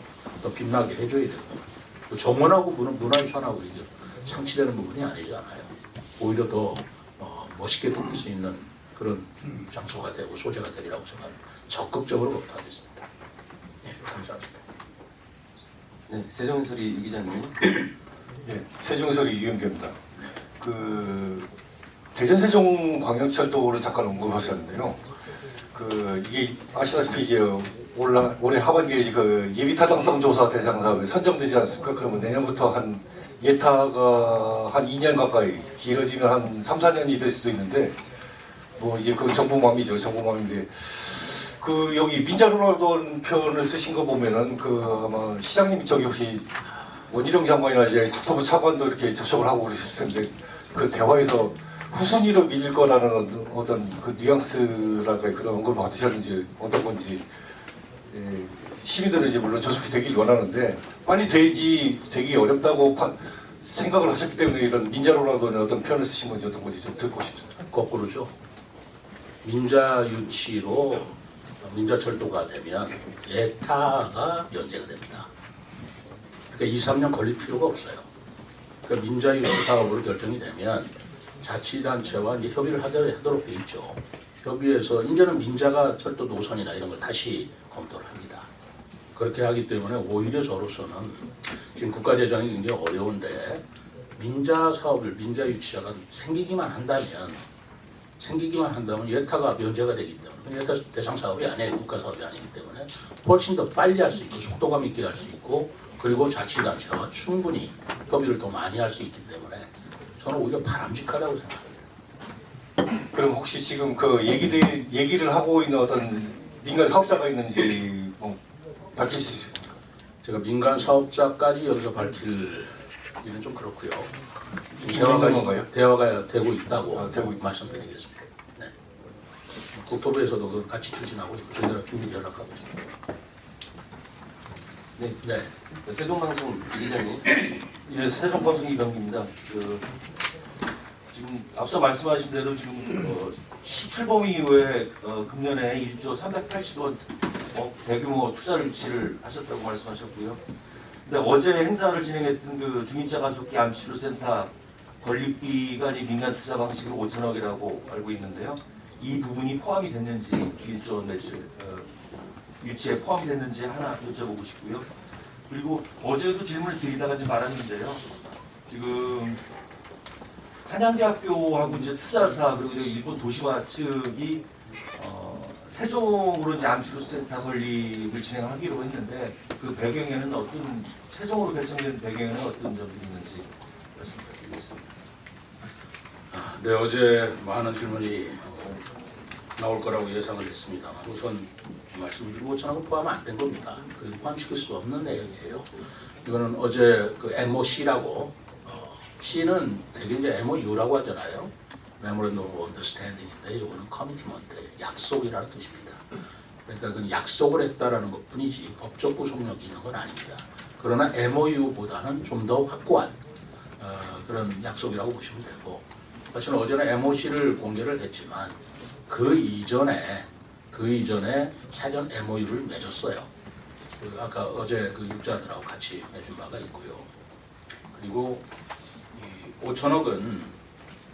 더 빛나게 해줘야 되고 정원하고 문화유산하고 이게 상치되는 부분이 아니잖아요. 오히려 더 멋있게 꾸밀 수 있는 그런 장소가 되고 소재가 되리라고 생각합니다. 적극적으로 검토하겠습니다. 예, 감사합니다. 네, 세정해설이 유 기자님. 예, 세종해설이 이경규입니다. 대전 세종광역철도를 잠깐 언급하셨는데요. 이게 아시다시피 이제 올해 하반기에 예비타당성 조사 대상 사업이 선정되지 않습니까? 그러면 내년부터 한 예타가 한 2년 가까이 길어지면 한 3, 4년이 될 수도 있는데 뭐 이제 그건 정부 마음이죠. 정부 마음인데 여기 민자로라던 표현을 쓰신 거 보면은 아마 시장님 혹시 원희룡 장관이나 이제 국토부 차관도 이렇게 접촉을 하고 그러셨을 텐데 그 대화에서 후순위로 밀릴 거라는 어떤 그 뉘앙스랄까 그런 언급을 받으셨는지 어떤 건지 시민들은 이제 물론 저속히 되길 원하는데 빨리 되기 어렵다고 생각을 하셨기 때문에 이런 민자로라던 어떤 표현을 쓰신 건지 어떤 건지 좀 듣고 싶습니다. 거꾸로죠. 민자 유치로 민자철도가 되면 예타가 면제가 됩니다. 그러니까 2, 3년 걸릴 필요가 없어요. 그러니까 민자 유치 사업으로 결정이 되면 자치단체와 이제 협의를 하도록 돼 있죠. 협의해서 이제는 민자가 철도 노선이나 이런 걸 다시 검토를 합니다. 그렇게 하기 때문에 오히려 저로서는 지금 국가 재정이 굉장히 어려운데 민자 사업을 민자 유치자가 생기기만 한다면 예타가 면제가 되기 때문에 예타 대상 사업이 아니에요. 국가 사업이 아니기 때문에 훨씬 더 빨리 할 수 있고 속도감 있게 할 수 있고 그리고 자치단체와 충분히 협의를 더 많이 할 수 있기 때문에 저는 오히려 바람직하다고 생각합니다. 그럼 혹시 지금 얘기를 하고 있는 어떤 민간 사업자가 있는지 밝힐 수 있습니까? 제가 민간 사업자까지 여기서 밝힐 일은 좀 그렇고요. 대화가 되고 있다고 말씀드리겠습니다. 네. 국토부에서도 그건 같이 추진하고 저희들은 긴밀히 연락하고 있습니다. 네. 세종방송 유 기자님. 예, 세종방송 이병기입니다. 지금 앞서 말씀하신 대로 지금 시출범 이후에 금년에 1조 380억 대규모 투자 유치를 하셨다고 말씀하셨고요. 근데 어제 행사를 진행했던 주민자 가족기 암치료센터 건립비가 민간 투자 방식으로 5천억이라고 알고 있는데요. 이 부분이 포함이 됐는지 1조 매출 유치에 포함이 됐는지 하나 여쭤보고 싶고요. 그리고 어제도 질문을 드리다가 좀 말았는데요. 지금 한양대학교하고 이제 투자사 그리고 이제 일본 도시화 측이 세종으로 이제 암치료센터 건립을 진행하기로 했는데 그 배경에는 어떤 세종으로 결정된 배경에는 어떤 점들이 있는지 말씀 부탁드리겠습니다. 네, 어제 많은 질문이 나올 거라고 예상을 했습니다만 우선 말씀드리고 5천억은 포함 안 된 겁니다. 그 포함시킬 수 없는 내용이에요. 이거는 어제 그 MOC라고 C는 되게 이제 MOU라고 하잖아요. Memorandum of Understanding인데 이거는 커미트먼트, 약속이라는 뜻입니다. 그러니까 그 약속을 했다라는 것뿐이지 법적 구속력이 있는 건 아닙니다. 그러나 MOU보다는 좀 더 확고한 그런 약속이라고 보시면 되고 사실 어제는 MOC를 공개를 했지만 그 이전에 사전 MOU를 맺었어요. 아까 어제 그 육자들하고 같이 맺은 바가 있고요. 그리고 이 5천억은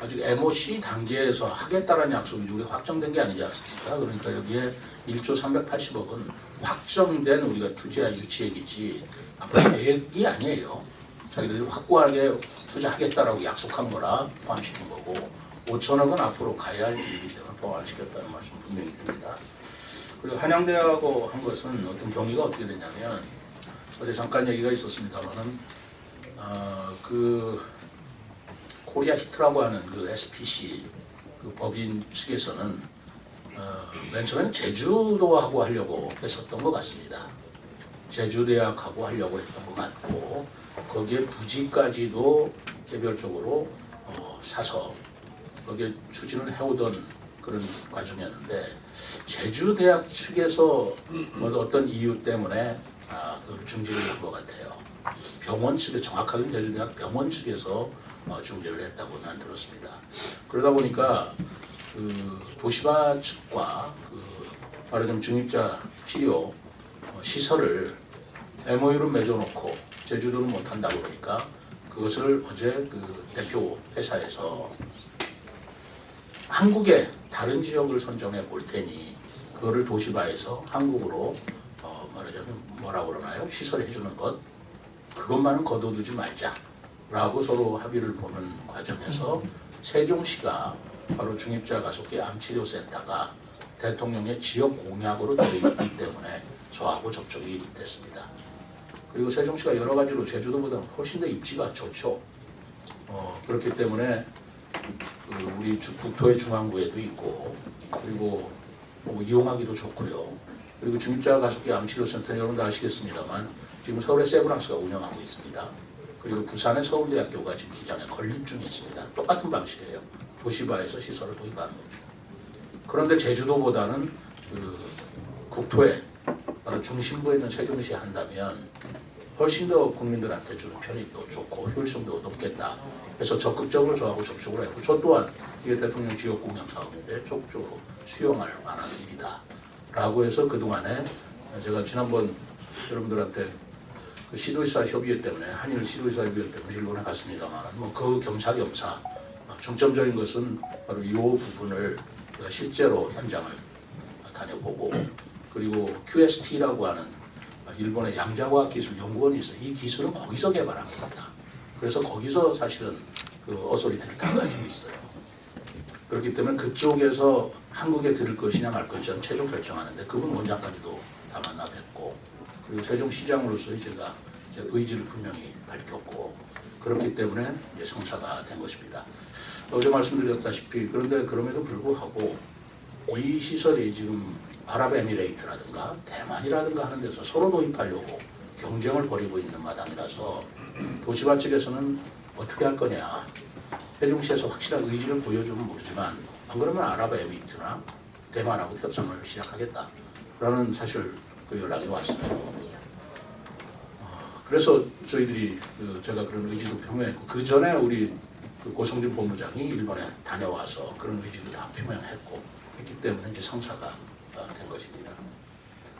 아직 MOC 단계에서 하겠다라는 약속이 우리 확정된 게 아니지 않습니까? 그러니까 여기에 1조 380억은 확정된 우리가 투자 유치액이지 앞으로 계획이 아니에요. 자기들이 확고하게 투자하겠다라고 약속한 거라 포함시킨 거고 5천억은 앞으로 가야 할 일이기 때문에 포함시켰다는 말씀 분명히 드립니다. 그리고 한양대하고 한 것은 어떤 경위가 어떻게 됐냐면 어제 잠깐 얘기가 있었습니다만은 그 코리아 히트라고 하는 그 SPC 그 법인 측에서는 맨 처음에는 제주도하고 하려고 했었던 것 같습니다. 제주대학하고 하려고 했던 것 같고 거기에 부지까지도 개별적으로 사서 거기에 추진을 해오던 그런 과정이었는데 제주대학 측에서 어떤 이유 때문에 그 중지를 한 것 같아요. 병원 측에 정확하게 제주대학 병원 측에서 중지를 했다고 난 들었습니다. 그러다 보니까 그 도시화 측과 그 말하자면 중입자 치료 시설을 MOU를 맺어놓고 제주도는 못한다고 그러니까 그것을 어제 그 대표 회사에서 한국의 다른 지역을 선정해 볼 테니 그거를 도시바에서 한국으로 말하자면 뭐라고 그러나요? 시설해 주는 것 그것만은 거둬두지 말자라고 서로 합의를 보는 과정에서 세종시가 바로 중입자 가속기 암치료센터가 대통령의 지역 공약으로 되어 있기 때문에 저하고 접촉이 됐습니다. 그리고 세종시가 여러 가지로 제주도보다 훨씬 더 입지가 좋죠. 그렇기 때문에 우리 국토의 중앙부에도 있고 그리고 이용하기도 좋고요. 그리고 중입자 가속기 암치료센터 여러분도 아시겠습니다만 지금 서울의 세브란스가 운영하고 있습니다. 그리고 부산의 서울대학교가 지금 기장에 건립 중에 있습니다. 똑같은 방식이에요. 도시바에서 시설을 도입하는 겁니다. 그런데 제주도보다는 그 국토의 바로 중심부에 있는 세종시에 한다면 훨씬 더 국민들한테 주는 편익도 좋고 효율성도 높겠다. 그래서 적극적으로 저하고 접촉을 했고 저 또한 이게 대통령 지역 공약 사업인데 적극적으로 수용할 만한 일이다. 라고 해서 그동안에 제가 지난번 여러분들한테 그 시도지사 협의회 때문에 한일 시도지사 협의회 때문에 일본에 갔습니다만 그 겸사겸사 중점적인 것은 바로 이 부분을 실제로 현장을 다녀보고 그리고 QST라고 하는 일본의 양자과학기술연구원이 있어요. 이 기술은 거기서 개발한 겁니다. 그래서 거기서 사실은 그 어소리티를 다 가지고 있어요. 그렇기 때문에 그쪽에서 한국에 들을 것이냐 말 것이냐 최종 결정하는데 그분 원장까지도 다 만나 뵙고 그리고 세종시장으로서 제가 의지를 분명히 밝혔고 그렇기 때문에 이제 성사가 된 것입니다. 어제 말씀드렸다시피 그런데 그럼에도 불구하고 이 시설이 지금 아랍에미레이트라든가 대만이라든가 하는 데서 서로 도입하려고 경쟁을 벌이고 있는 마당이라서 도시바 측에서는 어떻게 할 거냐 세종시에서 확실한 의지를 보여주면 모르지만 안 그러면 아랍에미레이트나 대만하고 협상을 시작하겠다라는 사실 그 연락이 왔어요. 그래서 저희들이 제가 그런 의지도 표명했고 그 전에 우리 그 고성진 본부장이 일본에 다녀와서 그런 의지도 다 표명했고 했기 때문에 이제 성사가 된 것입니다.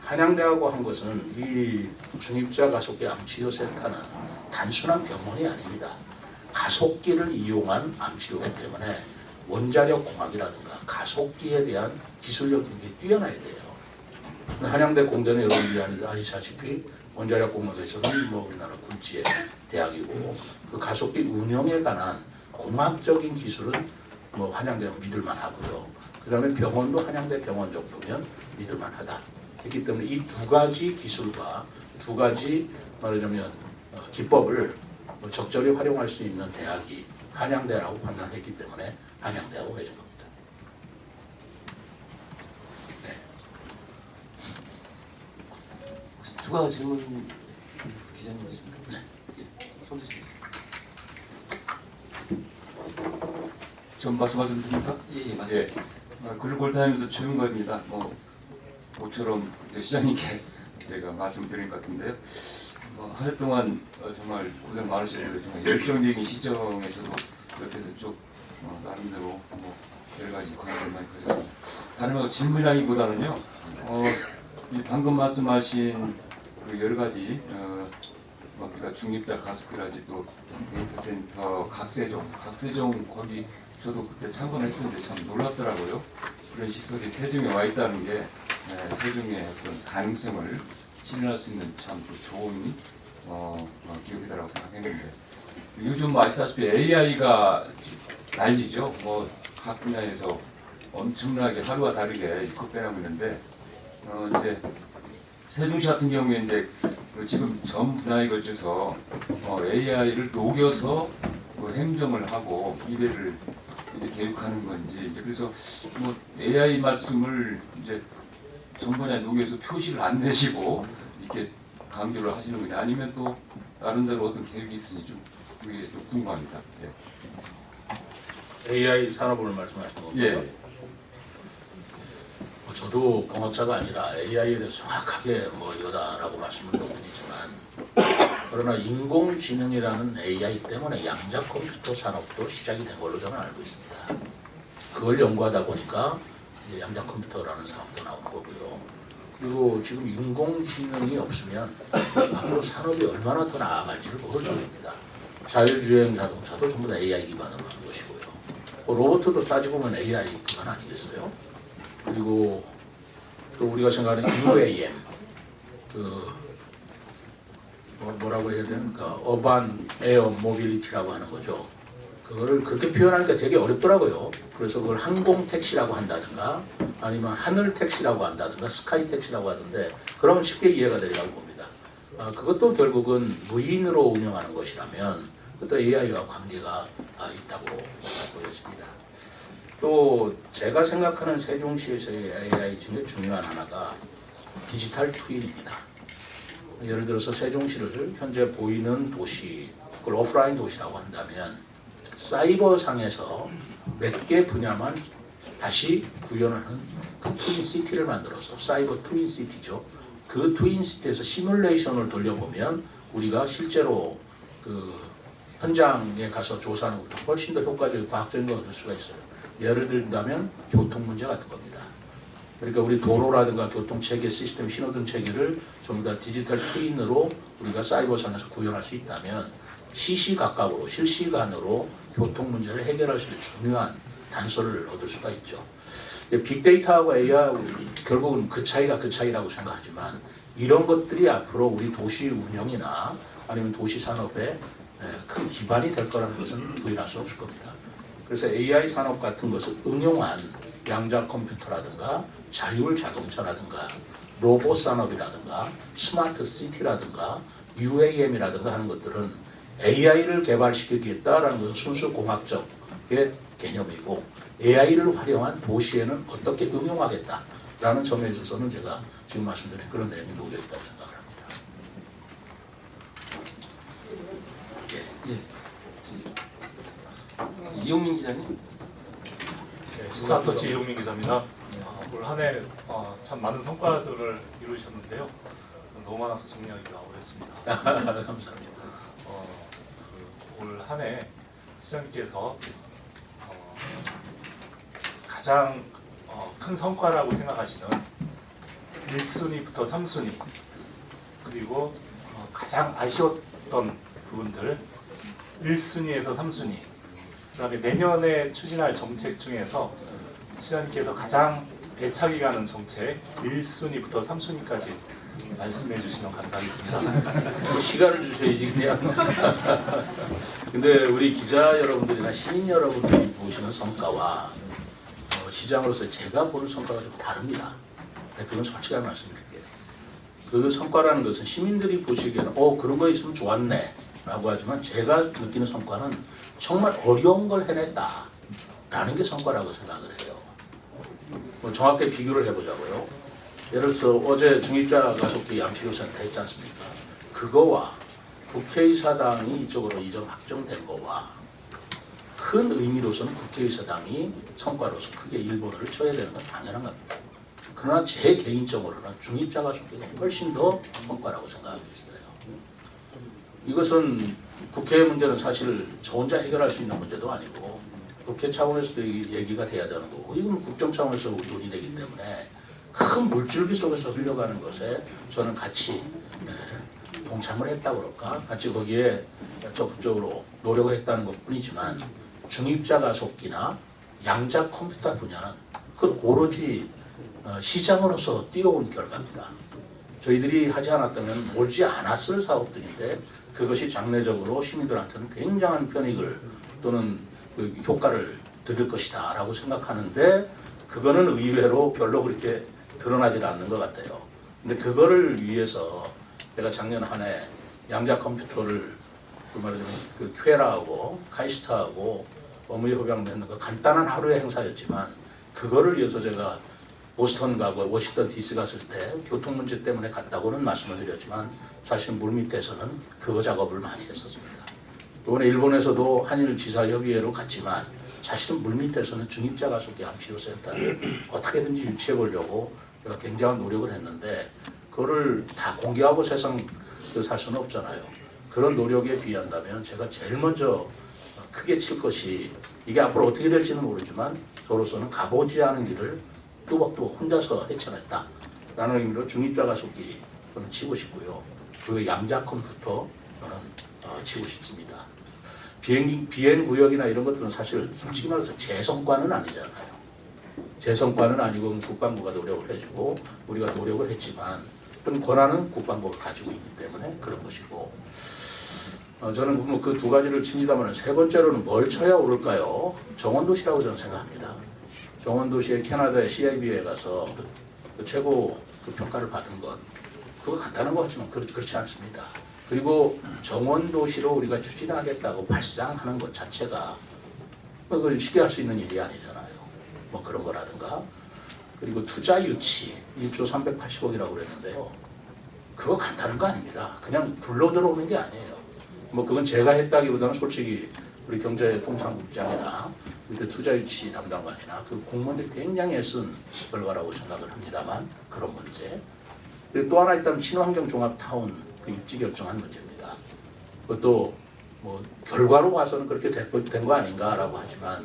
한양대하고 한 것은 이 중입자 가속기 암치료센터는 단순한 병원이 아닙니다. 가속기를 이용한 암치료이기 때문에 원자력 공학이라든가 가속기에 대한 기술력이 뛰어나야 돼요. 한양대 공대는 여러분들이 아시다시피 원자력 공학에서는 뭐 우리나라 굴지의 대학이고 그 가속기 운영에 관한 공학적인 기술은 뭐 한양대는 믿을만 하고요. 그 다음에 병원도 한양대 병원 정도면 믿을만 하다. 그렇기 때문에 이 두 가지 기술과 두 가지 말하자면 기법을 적절히 활용할 수 있는 대학이 한양대라고 판단했기 때문에 한양대라고 해준 겁니다. 추가 질문 기자님이십니까? 네. 손 드십니다. 전 말씀하셔도 됩니까? 예, 맞습니다. 글로벌타임스 최윤가입니다. 모처럼 시장님께 제가 말씀드린 것 같은데요. 한 해 동안 정말 고생 많으셨는데 정말 열정적인 시정에 저도 옆에서 쭉 나름대로 여러 가지 관심을 많이 가졌습니다. 다른 거 질문이라기보다는요. 이 방금 말씀하신 그 여러 가지 그러니까 중입자 가속기라든지 또 데이터 센터 각세종 거기 저도 그때 참관했었는데 참 놀랍더라고요. 그런 시설이 세종에 와 있다는 게 세종의 어떤 가능성을 실현할 수 있는 참 좋은 기업이다라고 생각했는데 요즘 아시다시피 AI가 난리죠. 각 분야에서 엄청나게 하루와 다르게 급변하고 있는데 이제 세종시 같은 경우에 이제 지금 전 분야에 걸쳐서 AI를 녹여서 행정을 하고 미래를 이제 계획하는 건지 이제 그래서 AI 말씀을 이제 전 분야에 녹여서 표시를 안 내시고 이렇게 강조를 하시는 거냐 아니면 또 다른 데로 어떤 계획이 있으니 좀 그게 좀 궁금합니다. 예. AI 산업을 말씀하시는 겁니다. 예. 저도 공학자가 아니라 AI에 대해서 정확하게 이거다라고 말씀을 못 드리지만 그러나 인공지능이라는 AI 때문에 양자 컴퓨터 산업도 시작이 된 걸로 저는 알고 있습니다. 그걸 연구하다 보니까 이제 양자 컴퓨터라는 산업도 나온 거고요. 그리고 지금 인공지능이 없으면 앞으로 산업이 얼마나 더 나아갈지를 모릅니다. 자율주행 자동차도 전부 다 AI 기반으로 하는 것이고요. 로봇도 따지고 보면 AI 기반 아니겠어요? 그리고 또 우리가 생각하는 UAM, 뭐라고 해야 됩니까? 어반 에어 모빌리티라고 하는 거죠. 그거를 그렇게 표현하니까 되게 어렵더라고요. 그래서 그걸 항공 택시라고 한다든가 아니면 하늘 택시라고 한다든가 스카이 택시라고 하던데 그러면 쉽게 이해가 되리라고 봅니다. 그것도 결국은 무인으로 운영하는 것이라면 그것도 AI와 관계가 있다고 보여집니다. 또 제가 생각하는 세종시에서의 AI 중에 중요한 하나가 디지털 트윈입니다. 예를 들어서 세종시를 현재 보이는 도시, 그걸 오프라인 도시라고 한다면 사이버상에서 몇 개 분야만 다시 구현하는 그 트윈시티를 만들어서 사이버 트윈시티죠. 그 트윈시티에서 시뮬레이션을 돌려보면 우리가 실제로 그 현장에 가서 조사하는 것보다 훨씬 더 효과적이고 과학적인 걸 얻을 수가 있어요. 예를 들자면 교통 문제 같은 겁니다. 그러니까 우리 도로라든가 교통체계 시스템 신호등 체계를 전부 다 디지털 트윈으로 우리가 사이버상에서 구현할 수 있다면 시시각각으로 실시간으로 교통 문제를 해결할 수 있는 중요한 단서를 얻을 수가 있죠. 빅데이터하고 AI 결국은 그 차이라고 생각하지만 이런 것들이 앞으로 우리 도시 운영이나 아니면 도시 산업의 큰 기반이 될 거라는 것은 부인할 수 없을 겁니다. 그래서 AI 산업 같은 것을 응용한 양자 컴퓨터라든가 자율 자동차라든가 로봇 산업이라든가 스마트 시티라든가 UAM이라든가 하는 것들은 AI를 개발시키겠다라는 것은 순수 공학적의 개념이고 AI를 활용한 도시에는 어떻게 응용하겠다라는 점에 있어서는 제가 지금 말씀드린 그런 내용이 녹여 있다고 생각을 합니다. 이용민 기자님. 시사터치 이용민 기자입니다. 올 한 해 참 많은 성과들을 이루셨는데요. 너무 많아서 정리하기가 어렵습니다. 감사합니다. 올 한 해 시장님께서 가장 큰 성과라고 생각하시는 1순위부터 3순위 그리고 가장 아쉬웠던 부분들 1순위에서 3순위 그 다음에 내년에 추진할 정책 중에서 시장님께서 가장 애착이 가는 정책 1순위부터 3순위까지 말씀해 주시면 감사하겠습니다. 시간을 주셔야지 그냥. 근데 우리 기자 여러분들이나 시민 여러분들이 보시는 성과와 시장으로서 제가 보는 성과가 좀 다릅니다. 그건 솔직하게 말씀드릴게요. 그 성과라는 것은 시민들이 보시기에는 그런 거 있으면 좋았네 라고 하지만 제가 느끼는 성과는 정말 어려운 걸 해냈다 라는 게 성과라고 생각을 해요. 정확하게 비교를 해보자고요. 예를 들어서 어제 중입자 가속기 암치료센터 했지 않습니까? 그거와 국회의사당이 이쪽으로 이전 확정된 거와 큰 의미로서는 국회의사당이 성과로서 크게 일본을 쳐야 되는 건 당연한 겁니다. 그러나 제 개인적으로는 중입자 가속기가 훨씬 더 성과라고 생각하고 있어요. 이것은 국회의 문제는 사실 저 혼자 해결할 수 있는 문제도 아니고 국회 차원에서도 얘기가 돼야 되는 거고 이건 국정 차원에서 논의되기 때문에 큰 물줄기 속에서 흘러가는 것에 저는 같이 동참을 했다고 그럴까? 같이 거기에 적극적으로 노력을 했다는 것뿐이지만 중입자 가속기나 양자 컴퓨터 분야는 그건 오로지 시장으로서 뛰어온 결과입니다. 저희들이 하지 않았다면 오지 않았을 사업들인데 그것이 장래적으로 시민들한테는 굉장한 편익을 또는 그 효과를 드릴 것이다 라고 생각하는데 그거는 의외로 별로 그렇게 드러나질 않는 것 같아요. 근데 그거를 위해서 제가 작년 한 해 양자 컴퓨터를 그 말하자면 그 퀘라하고 카이스트하고 업무 협약 맺는 거 간단한 하루의 행사였지만 그거를 위해서 제가 보스턴 가고 워싱턴 DC 갔을 때 교통 문제 때문에 갔다고는 말씀을 드렸지만 사실 물밑에서는 그거 작업을 많이 했었습니다. 이번에 일본에서도 한일 지사협의회로 갔지만 사실은 물밑에서는 중입자 가속기 암치료센터를 어떻게든지 유치해 보려고 제가 굉장한 노력을 했는데 그거를 다 공개하고 세상 살 수는 없잖아요. 그런 노력에 비한다면 제가 제일 먼저 크게 칠 것이 이게 앞으로 어떻게 될지는 모르지만 저로서는 가보지 않은 길을 뚜벅뚜벅 혼자서 헤쳐냈다 라는 의미로 중입자 가속기 저는 치고 싶고요. 그 양자 컴퓨터 저는 치고 싶습니다. 비행 구역이나 이런 것들은 사실 솔직히 말해서 제 성과는 아니잖아요. 제 성과는 아니고 국방부가 노력을 해주고 우리가 노력을 했지만 그런 권한은 국방부가 가지고 있기 때문에 그런 것이고 저는 그 두 가지를 칩니다만 세 번째로는 뭘 쳐야 오를까요? 정원도시라고 저는 생각합니다. 정원도시의 캐나다의 CIB에 가서 그 최고 그 평가를 받은 것 그거 간단한 것 같지만 그렇지 않습니다. 그리고 정원도시로 우리가 추진하겠다고 발상하는 것 자체가 그걸 쉽게 할 수 있는 일이 아니잖아요. 뭐 그런 거라든가 그리고 투자 유치 1조 380억이라고 그랬는데요. 그거 간단한 거 아닙니다. 그냥 불러 들어오는 게 아니에요. 뭐 그건 제가 했다기보다는 솔직히 우리 경제통상국장이나 우리 투자 유치 담당관이나 그 공무원들이 굉장히 애쓴 결과라고 생각을 합니다만 그런 문제. 그리고 또 하나 있다면 친환경 종합타운 그 입지 결정한 문제입니다. 그것도 뭐 결과로 봐서는 그렇게 된 거 아닌가라고 하지만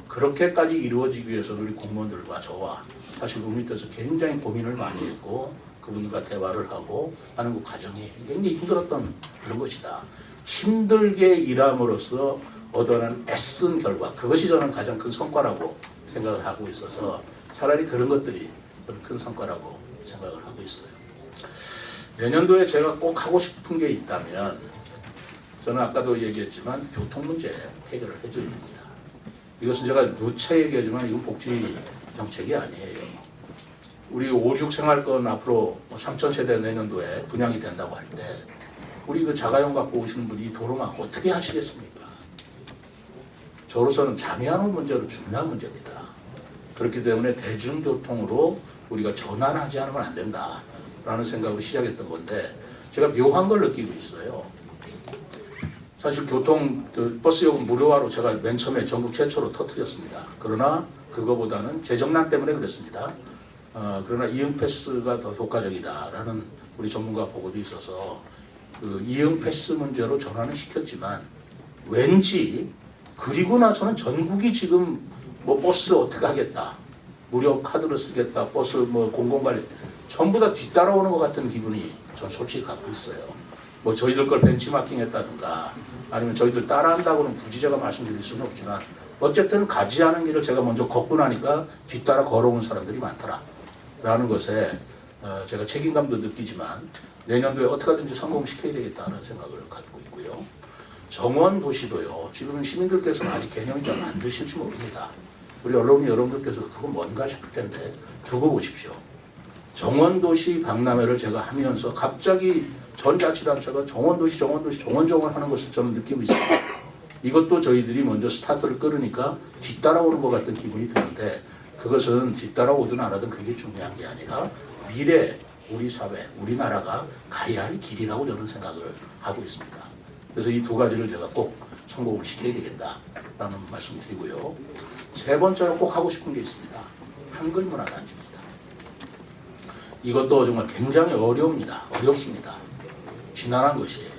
그렇게까지 이루어지기 위해서는 우리 공무원들과 저와 사실 그 밑에서 굉장히 고민을 많이 했고 그분과 대화를 하고 하는 그 과정이 굉장히 힘들었던 그런 것이다. 힘들게 일함으로써 얻어낸 애쓴 결과 그것이 저는 가장 큰 성과라고 생각을 하고 있어서 차라리 그런 것들이 큰 성과라고 생각을 하고 있어요. 내년도에 제가 꼭 하고 싶은 게 있다면 저는 아까도 얘기했지만 교통 문제 해결을 해줘야 됩니다. 이것은 제가 누차 얘기하지만 이건 복지 정책이 아니에요. 우리 5, 6 생활권 앞으로 3,000세대 내년도에 분양이 된다고 할 때 우리 그 자가용 갖고 오시는 분이 도로만 어떻게 하시겠습니까? 저로서는 잠이하는 문제로 중요한 문제입니다. 그렇기 때문에 대중교통으로 우리가 전환하지 않으면 안 된다라는 생각으로 시작했던 건데 제가 묘한 걸 느끼고 있어요. 사실 교통 버스 요금 무료화로 제가 맨 처음에 전국 최초로 터뜨렸습니다. 그러나 그거보다는 재정난 때문에 그랬습니다. 그러나 이응 패스가 더 효과적이다라는 우리 전문가 보고도 있어서 그 이응 패스 문제로 전환을 시켰지만 왠지 그리고 나서는 전국이 지금 뭐 버스 어떻게 하겠다, 무료 카드를 쓰겠다, 버스 뭐 공공관리 전부 다 뒤따라오는 것 같은 기분이 전 솔직히 갖고 있어요. 뭐 저희들 걸 벤치마킹했다든가 아니면 저희들 따라한다고는 굳이 제가 말씀드릴 수는 없지만 어쨌든 가지 않은 길을 제가 먼저 걷고 나니까 뒤따라 걸어온 사람들이 많더라 라는 것에 제가 책임감도 느끼지만 내년도에 어떻게 하든지 성공시켜야 되겠다는 생각을 갖고 있고요. 정원 도시도요. 지금 시민들께서는 아직 개념이 잘 안 드실지 모릅니다. 우리 언론인 여러분들께서 그건 뭔가 싶을 텐데 두고 보십시오. 정원도시 박람회를 제가 하면서 갑자기 전 자치단체가 정원도시 하는 것을 저는 느끼고 있습니다. 이것도 저희들이 먼저 스타트를 끌으니까 뒤따라오는 것 같은 기분이 드는데 그것은 뒤따라오든 안 하든 그게 중요한 게 아니라 미래 우리 사회, 우리나라가 가야 할 길이라고 저는 생각을 하고 있습니다. 그래서 이 두 가지를 제가 꼭 성공을 시켜야 되겠다라는 말씀 드리고요. 세 번째로 꼭 하고 싶은 게 있습니다. 한글 문화단지입니다. 이것도 정말 굉장히 어렵습니다. 지난한 것이에요.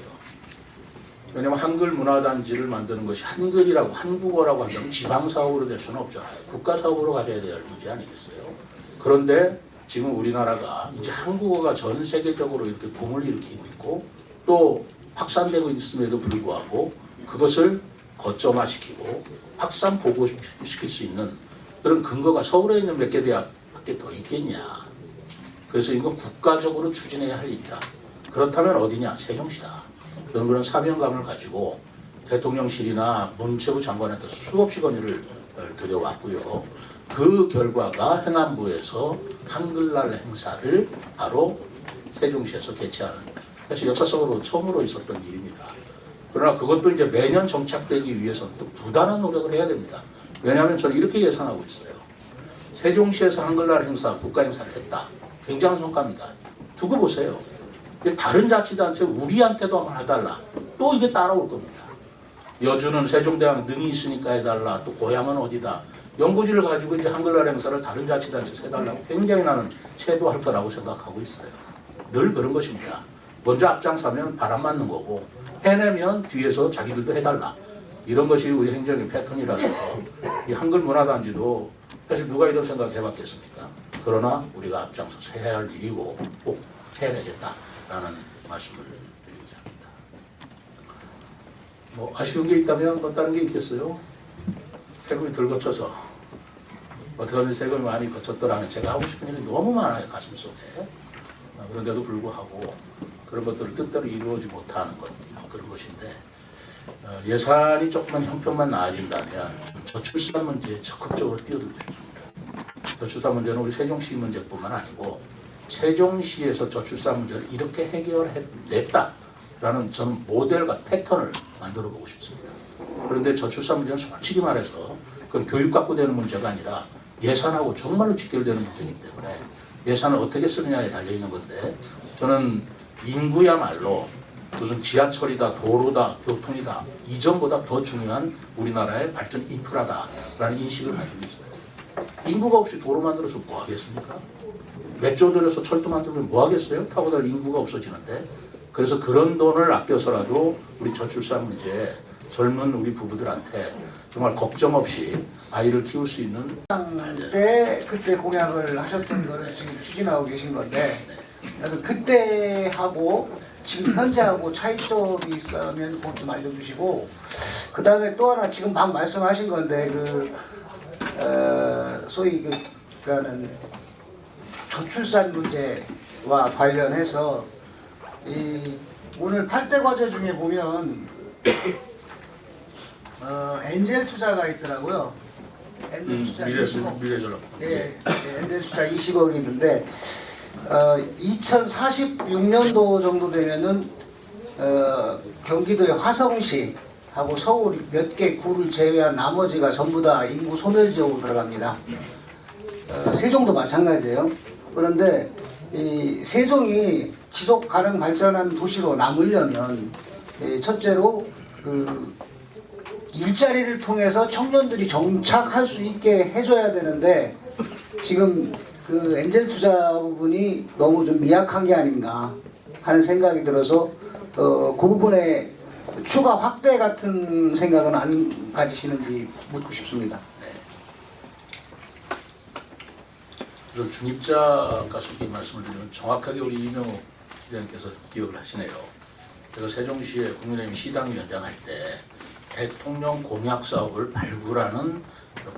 왜냐하면 한글 문화단지를 만드는 것이 한글이라고 한국어라고 한다면 지방사업으로 될 수는 없잖아요. 국가사업으로 가져야 될 문제 아니겠어요. 그런데 지금 우리나라가 이제 한국어가 전 세계적으로 이렇게 붐을 일으키고 있고 또 확산되고 있음에도 불구하고 그것을 거점화시키고 확산 보고시킬 수 있는 그런 근거가 서울에 있는 몇 개 대학밖에 더 있겠냐. 그래서 이거 국가적으로 추진해야 할 일이다. 그렇다면 어디냐? 세종시다. 저는 그런 사명감을 가지고 대통령실이나 문체부 장관한테 수없이 건의를 드려왔고요. 그 결과가 행안부에서 한글날 행사를 바로 세종시에서 개최하는 사실 역사적으로 처음으로 있었던 일입니다. 그러나 그것도 이제 매년 정착되기 위해서는 또 부단한 노력을 해야 됩니다. 왜냐하면 저는 이렇게 예상하고 있어요. 세종시에서 한글날 행사, 국가 행사를 했다. 굉장한 성과입니다. 두고 보세요. 다른 자치단체 우리한테도 한번 해달라. 또 이게 따라올 겁니다. 여주는 세종대왕 능이 있으니까 해달라. 또 고향은 어디다. 연고지를 가지고 이제 한글날 행사를 다른 자치단체에서 해달라고 굉장히 나는 시도할 거라고 생각하고 있어요. 늘 그런 것입니다. 먼저 앞장서면 바람 맞는 거고 해내면 뒤에서 자기들도 해달라. 이런 것이 우리 행정의 패턴이라서 이 한글 문화단지도 사실 누가 이런 생각 해봤겠습니까? 그러나 우리가 앞장서서 해야 할 일이고 꼭 해내겠다라는 말씀을 드리고자 합니다. 뭐 아쉬운 게 있다면 뭐 다른 게 있겠어요? 세금이 덜 거쳐서 어떻게 하면 세금이 많이 거쳤더라면 제가 하고 싶은 일이 너무 많아요. 가슴속에. 그런데도 불구하고 그런 것들을 뜻대로 이루어지 못하는 것 그런 것인데 예산이 조금만 형편만 나아진다면 저출산 문제에 적극적으로 뛰어들고 싶습니다. 저출산 문제는 우리 세종시 문제뿐만 아니고 세종시에서 저출산 문제를 이렇게 해결해냈다라는 전 모델과 패턴을 만들어 보고 싶습니다. 그런데 저출산 문제는 솔직히 말해서 그건 교육 갖고 되는 문제가 아니라 예산하고 정말로 직결되는 문제이기 때문에 예산을 어떻게 쓰느냐에 달려있는 건데 저는 인구야말로 무슨 지하철이다, 도로다, 교통이다 이전보다 더 중요한 우리나라의 발전 인프라다라는 인식을 가지고 있어요. 인구가 없이 도로 만들어서 뭐 하겠습니까? 몇 조 들여서 철도 만들면 뭐 하겠어요? 타고 다닐 인구가 없어지는데. 그래서 그런 돈을 아껴서라도 우리 저출산 문제에 젊은 우리 부부들한테 정말 걱정 없이 아이를 키울 수 있는 때 그때 공약을 하셨던 거를 지금 추진하고 계신 건데 그때 하고 지금 현재하고 차이점이 있으면 그것 좀 알려주시고 그 다음에 또 하나 지금 막 말씀하신 건데 소위 그러니까는 저출산 문제와 관련해서 이 오늘 8대 과제 중에 보면 엔젤 투자가 있더라고요. 엔젤 투자 20억. 예, 엔젤 투자 20억이 있는데 2046년도 정도 되면은 경기도의 화성시하고 서울 몇 개 구를 제외한 나머지가 전부 다 인구 소멸 지역으로 들어갑니다. 세종도 마찬가지예요. 그런데 이 세종이 지속 가능 발전한 도시로 남으려면 첫째로 그 일자리를 통해서 청년들이 정착할 수 있게 해줘야 되는데 지금 그 엔젤 투자 부분이 너무 좀 미약한 게 아닌가 하는 생각이 들어서 그 부분에 추가 확대 같은 생각은 안 가지시는지 묻고 싶습니다. 우선 중입자 가수께 말씀을 드리면 정확하게 우리 이명호 기자님께서 기억을 하시네요. 제가 세종시에 국민의힘 시당위원장 할 때 대통령 공약 사업을 발굴하는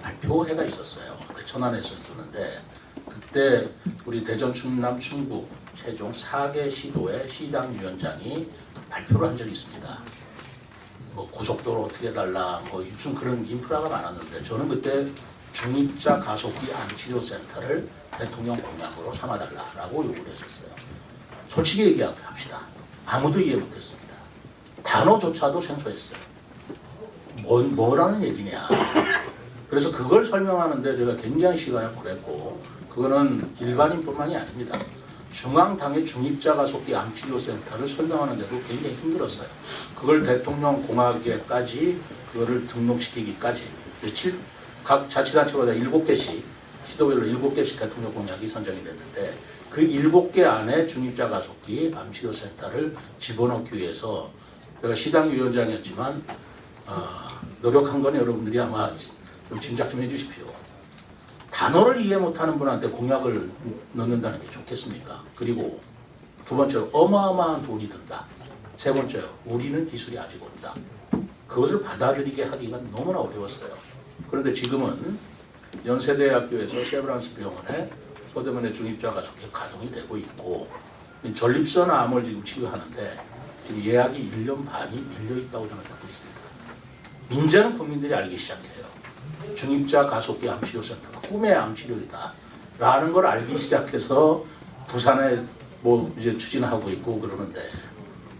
발표회가 있었어요. 천안에 있었는데 그때 우리 대전, 충남, 충북 최종 4개 시도의 시당위원장이 발표를 한 적이 있습니다. 뭐 고속도로 어떻게 달라, 뭐 요즘 그런 인프라가 많았는데 저는 그때 중입자 가속기 암치료센터를 대통령 공약으로 삼아달라라고 요구를 했었어요. 솔직히 얘기합시다. 아무도 이해 못했습니다. 단어조차도 생소했어요. 뭐라는 얘기냐. 그래서 그걸 설명하는데 제가 굉장히 시간을 보냈고 그거는 일반인뿐만이 아닙니다. 중앙당의 중입자 가속기 암치료센터를 설명하는데도 굉장히 힘들었어요. 그걸 대통령 공약에까지 그거를 등록시키기까지 각 자치단체마다 7개씩 시도별로 7개씩 대통령 공약이 선정이 됐는데 그 7개 안에 중입자 가속기 암치료센터를 집어넣기 위해서 제가 시당위원장이었지만 노력한 건 여러분들이 아마 좀 짐작 좀 해주십시오. 단어를 이해 못하는 분한테 공약을 넣는다는 게 좋겠습니까? 그리고 두 번째로 어마어마한 돈이 든다. 세 번째로 우리는 기술이 아직 없다. 그것을 받아들이게 하기가 너무나 어려웠어요. 그런데 지금은 연세대학교에서 세브란스 병원에 소대문의 중입자 가속기 가동이 되고 있고 전립선 암을 지금 치료하는데 지금 예약이 1년 반이 밀려 있다고 저는 듣고 있습니다. 이제는 국민들이 알기 시작해요. 중입자 가속기 암치료센터가 꿈의 암치료이다 라는 걸 알기 시작해서 부산에 뭐 이제 추진하고 있고 그러는데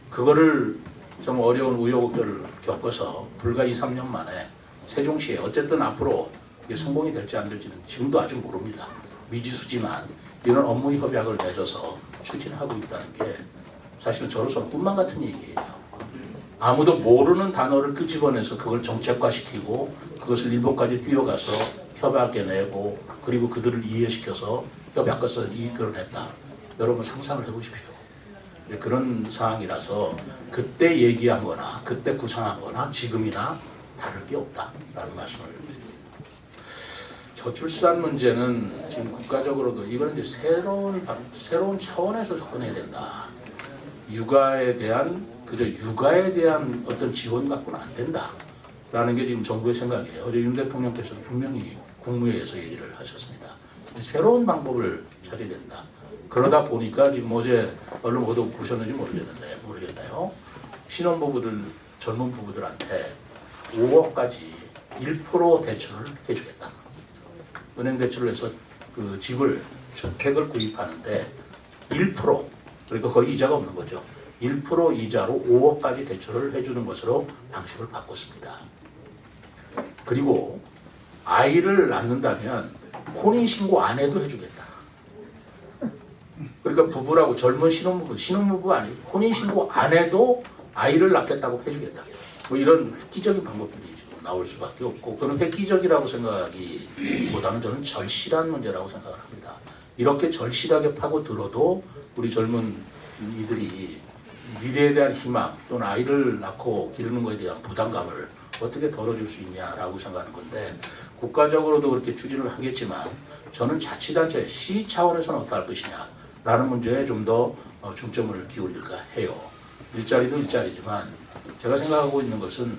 그거를 좀 어려운 우여곡절을 겪어서 불과 2, 3년 만에 세종시에 어쨌든 앞으로 이게 성공이 될지 안 될지는 지금도 아직 모릅니다. 미지수지만 이런 업무 협약을 맺어서 추진하고 있다는 게 사실은 저로서는 꿈만 같은 얘기예요. 아무도 모르는 단어를 끄집어내서 그걸 정책화시키고 그것을 일본까지 뛰어가서 협약에 내고 그리고 그들을 이해시켜서 협약것을 이끌어냈다. 여러분 상상을 해보십시오. 그런 상황이라서 그때 얘기한 거나 그때 구상한 거나 지금이나 다를 게 없다라는 말씀을 드립니다. 저출산 문제는 지금 국가적으로도 이거는 이제 새로운 차원에서 접근해야 된다. 육아에 대한 어떤 지원 갖고는 안 된다라는 게 지금 정부의 생각이에요. 어제 윤 대통령께서는 분명히 국무회의에서 얘기를 하셨습니다. 새로운 방법을 찾아야 된다. 그러다 보니까 지금 어제 언론 보도 보셨는지 모르겠나요? 신혼부부들, 젊은 부부들한테 5억까지 1% 대출을 해주겠다. 은행 대출을 해서 그 집을, 주택을 구입하는데 1%, 그러니까 거의 이자가 없는 거죠. 1% 이자로 5억까지 대출을 해주는 것으로 방식을 바꿨습니다. 그리고 아이를 낳는다면 혼인신고 안 해도 해주겠다. 그러니까 부부라고 젊은 신혼부부 아니고 혼인신고 안 해도 아이를 낳겠다고 해주겠다. 뭐 이런 획기적인 방법들이 지금 나올 수밖에 없고 그런 획기적이라고 생각하기보다는 저는 절실한 문제라고 생각을 합니다. 이렇게 절실하게 파고들어도 우리 젊은 이들이 미래에 대한 희망 또는 아이를 낳고 기르는 것에 대한 부담감을 어떻게 덜어줄 수 있냐라고 생각하는 건데 국가적으로도 그렇게 추진을 하겠지만 저는 자치단체 시 차원에서는 어떻게 할 것이냐 라는 문제에 좀 더 중점을 기울일까 해요. 일자리도 일자리지만 제가 생각하고 있는 것은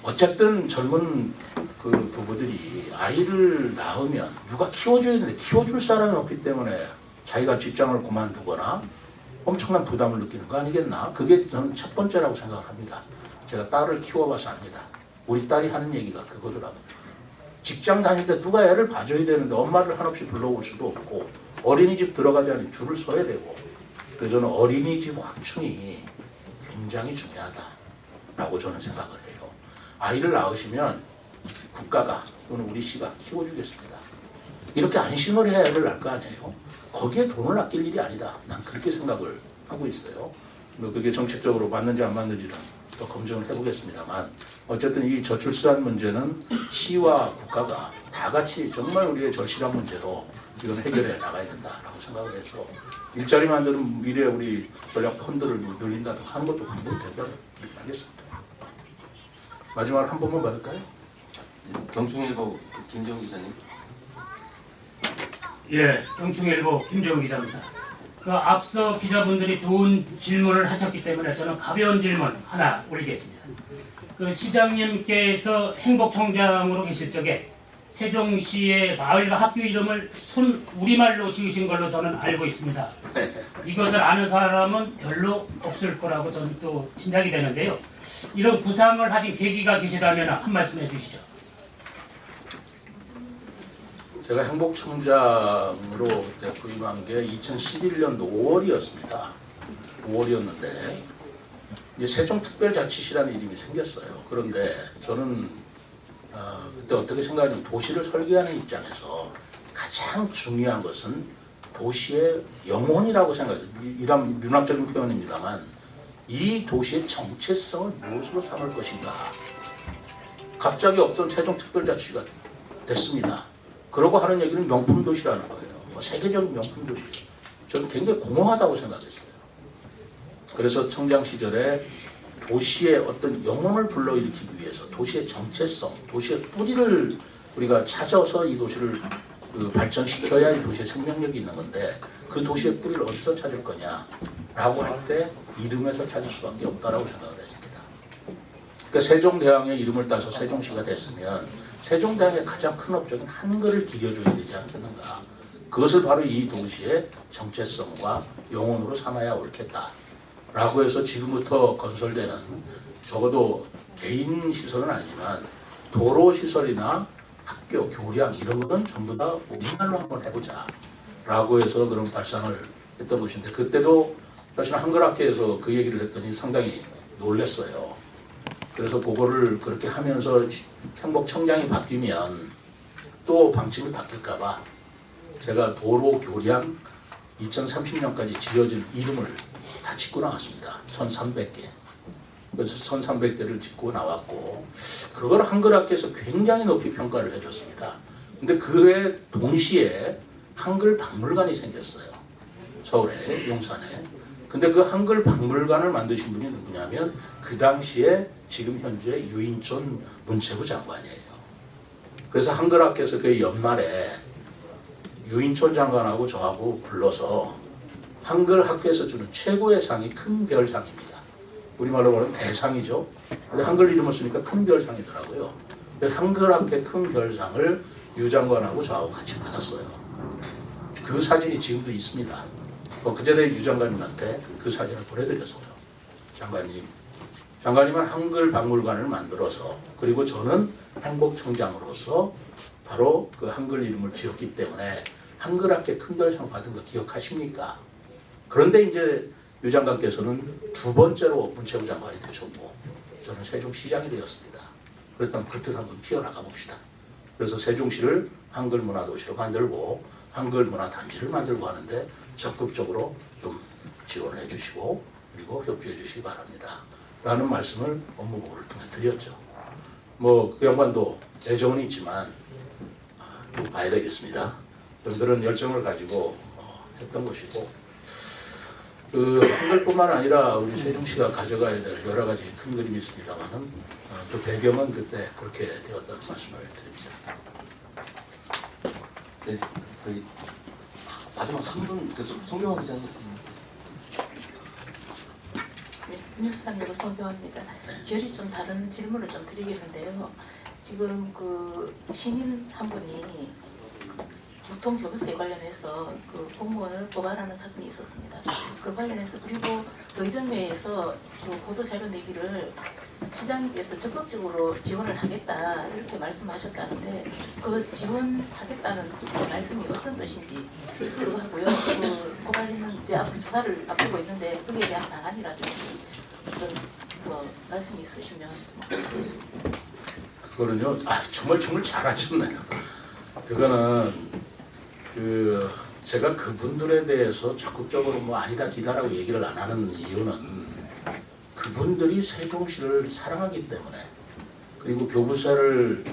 어쨌든 젊은 그 부부들이 아이를 낳으면 누가 키워줘야 되는데 키워줄 사람이 없기 때문에 자기가 직장을 그만두거나 엄청난 부담을 느끼는 거 아니겠나? 그게 저는 첫 번째라고 생각을 합니다. 제가 딸을 키워봐서 압니다. 우리 딸이 하는 얘기가 그거더라고요. 직장 다닐 때 누가 애를 봐줘야 되는데 엄마를 한없이 불러올 수도 없고 어린이집 들어가자니 줄을 서야 되고 그래서 저는 어린이집 확충이 굉장히 중요하다라고 저는 생각을 해요. 아이를 낳으시면 국가가 또는 우리 시가 키워주겠습니다. 이렇게 안심을 해야 애를 낳을 거 아니에요. 거기에 돈을 아낄 일이 아니다. 난 그렇게 생각을 하고 있어요. 뭐 그게 정책적으로 맞는지 안 맞는지는 더 검증을 해보겠습니다만 어쨌든 이 저출산 문제는 시와 국가가 다 같이 정말 우리의 절실한 문제로 이건 해결해 나가야 된다라고 생각을 해서 일자리 만드는 미래 우리 전략 펀드를 늘린다 하는 것도 방법이 된다고 하겠습니다. 마지막으로 한 번만 받을까요? 경충일보 김지영 기자님. 예, 경충일보 김지영 기자입니다. 그 앞서 기자분들이 좋은 질문을 하셨기 때문에 저는 가벼운 질문 하나 올리겠습니다. 그 시장님께서 행복청장으로 계실 적에 세종시의 마을과 학교 이름을 우리말로 지으신 걸로 저는 알고 있습니다. 이것을 아는 사람은 별로 없을 거라고 저는 또 짐작이 되는데요. 이런 구상을 하신 계기가 계시다면 한 말씀 해주시죠. 제가 행복청장으로 그때 부임한 게 2011년도 5월이었습니다. 5월이었는데 이제 세종특별자치시라는 이름이 생겼어요. 그런데 저는 그때 어떻게 생각하냐면 도시를 설계하는 입장에서 가장 중요한 것은 도시의 영혼이라고 생각해요. 이런 문학적인 표현입니다만 이 도시의 정체성을 무엇으로 삼을 것인가. 갑자기 없던 세종특별자치가 됐습니다. 그러고 하는 얘기는 명품도시라는 거예요. 뭐 세계적인 명품도시. 저는 굉장히 공허하다고 생각했어요. 그래서 청장 시절에 도시의 어떤 영혼을 불러일으키기 위해서 도시의 정체성, 도시의 뿌리를 우리가 찾아서 이 도시를 발전시켜야 이 도시의 생명력이 있는 건데 그 도시의 뿌리를 어디서 찾을 거냐라고 할 때 이름에서 찾을 수밖에 없다라고 생각을 했습니다. 그러니까 세종대왕의 이름을 따서 세종시가 됐으면 세종대왕의 가장 큰 업적인 한글을 기려줘야 되지 않겠는가. 그것을 바로 이 도시의 정체성과 영혼으로 삼아야 옳겠다. 라고 해서 지금부터 건설되는 적어도 개인 시설은 아니지만 도로 시설이나 학교, 교량 이런 것은 전부 다 우리말로 한번 해보자 라고 해서 그런 발상을 했던 것인데 그때도 사실 한글학회에서 그 얘기를 했더니 상당히 놀랐어요. 그래서 그거를 그렇게 하면서 행복청장이 바뀌면 또 방침이 바뀔까봐 제가 도로, 교량 2030년까지 지어질 이름을 다 짓고 나왔습니다. 1300개. 그래서 1300개를 짓고 나왔고 그걸 한글학회에서 굉장히 높이 평가를 해줬습니다. 근데 그에 동시에 한글 박물관이 생겼어요. 서울에, 용산에. 근데 그 한글 박물관을 만드신 분이 누구냐면 그 당시에 지금 현재 유인촌 문체부 장관이에요. 그래서 한글학회에서 그 연말에 유인촌 장관하고 저하고 불러서 한글 학회에서 주는 최고의 상이 큰 별상입니다. 우리말로 말하면 대상이죠. 근데 한글 이름을 쓰니까 큰 별상이더라고요. 한글 학회 큰 별상을 유 장관하고 저하고 같이 받았어요. 그 사진이 지금도 있습니다. 그전에 유 장관님한테 그 사진을 보내드렸어요. 장관님은 한글 박물관을 만들어서 그리고 저는 행복청장으로서 바로 그 한글 이름을 지었기 때문에 한글 학회 큰 별상 받은 거 기억하십니까? 그런데 이제 유 장관께서는 두 번째로 문체부 장관이 되셨고 저는 세종시장이 되었습니다. 그랬다면 그 뜻 한번 피어나가 봅시다. 그래서 세종시를 한글 문화도시로 만들고 한글 문화단지를 만들고 하는데 적극적으로 좀 지원을 해주시고 그리고 협조해 주시기 바랍니다. 라는 말씀을 업무보고를 통해 드렸죠. 뭐 그 양반도 애정은 있지만 좀 봐야 되겠습니다. 좀 그런 열정을 가지고 했던 것이고 그 한글뿐만 아니라 우리 세종시가 가져가야 될 여러 가지 큰 그림이 있습니다만은 그 배경은 그때 그렇게 되었다는 말씀을 드립니다. 네, 거기 마지막 한 분, 송경화 기자님. 네, 뉴스상으로 송경화입니다. 결이 좀 다른 질문을 좀 드리겠는데요. 지금 그 시민 한 분이 교통교부세 관련해서 그 공무원을 고발하는 사건이 있었습니다. 그 관련해서 그리고 의정회에서 그 보도자료 내기를 시장님께서 적극적으로 지원을 하겠다 이렇게 말씀하셨다는데 그 지원하겠다는 말씀이 어떤 뜻인지 그거 하고요. 그 고발인은 이제 조사를 앞두고 있는데 그에 대한 방안이라든지 어떤 뭐 말씀이 있으시면 좀 부탁드리겠습니다. 그거는요, 정말 잘하셨네요. 그거는 제가 그분들에 대해서 적극적으로 뭐 아니다 기다라고 얘기를 안 하는 이유는 그분들이 세종시를 사랑하기 때문에 그리고 교부세를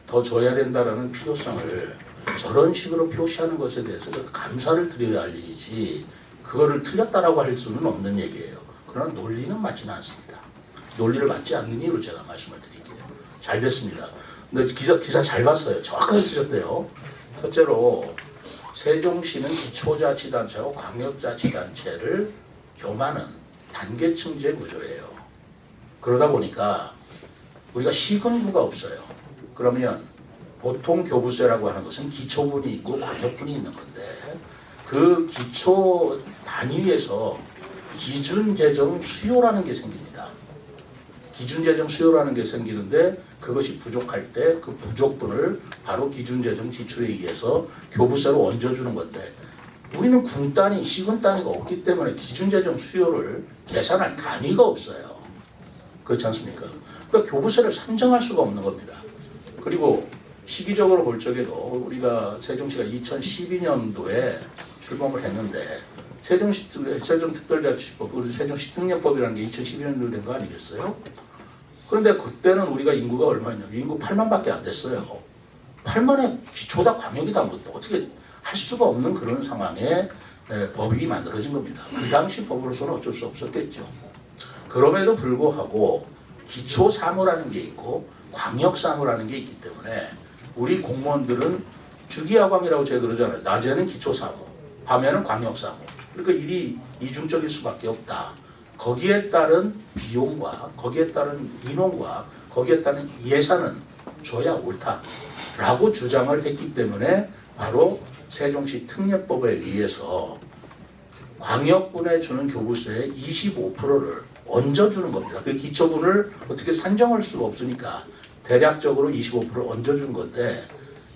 더 줘야 된다라는 필요성을 저런 식으로 표시하는 것에 대해서 감사를 드려야 할 일이지 그거를 틀렸다라고 할 수는 없는 얘기예요. 그러나 논리는 맞지는 않습니다. 논리를 맞지 않는 이유를 제가 말씀을 드릴게요. 잘 됐습니다. 근데 기사 잘 봤어요. 정확하게 쓰셨대요. 첫째로 세종시는 기초자치단체와 광역자치단체를 겸하는 단계층제 구조예요. 그러다 보니까 우리가 시군구가 없어요. 그러면 보통 교부세라고 하는 것은 기초분이 있고 광역분이 있는 건데 그 기초 단위에서 기준재정 수요라는 게 생깁니다. 기준재정 수요라는 게 생기는데 그것이 부족할 때 그 부족분을 바로 기준재정 지출에 의해서 교부세로 얹어주는 건데 우리는 군 단위, 시군 단위가 없기 때문에 기준재정 수요를 계산할 단위가 없어요. 그렇지 않습니까? 그러니까 교부세를 산정할 수가 없는 겁니다. 그리고 시기적으로 볼 적에도 우리가 세종시가 2012년도에 출범을 했는데 세종특별자치법, 세종시특례법이라는 게 2012년도에 된 거 아니겠어요? 그런데 그때는 우리가 인구가 얼마였냐면 인구 8만밖에 안 됐어요. 8만의 기초다 광역이다 뭐 어떻게 할 수가 없는 그런 상황에 법이 만들어진 겁니다. 그 당시 법으로서는 어쩔 수 없었겠죠. 그럼에도 불구하고 기초사무라는 게 있고 광역사무라는 게 있기 때문에 우리 공무원들은 주기야광이라고 제가 그러잖아요. 낮에는 기초사무, 밤에는 광역사무. 그러니까 일이 이중적일 수밖에 없다. 거기에 따른 비용과 거기에 따른 인원과 거기에 따른 예산은 줘야 옳다라고 주장을 했기 때문에 바로 세종시 특례법에 의해서 광역분에 주는 교부세의 25%를 얹어주는 겁니다. 그 기초분을 어떻게 산정할 수가 없으니까 대략적으로 25% 얹어준 건데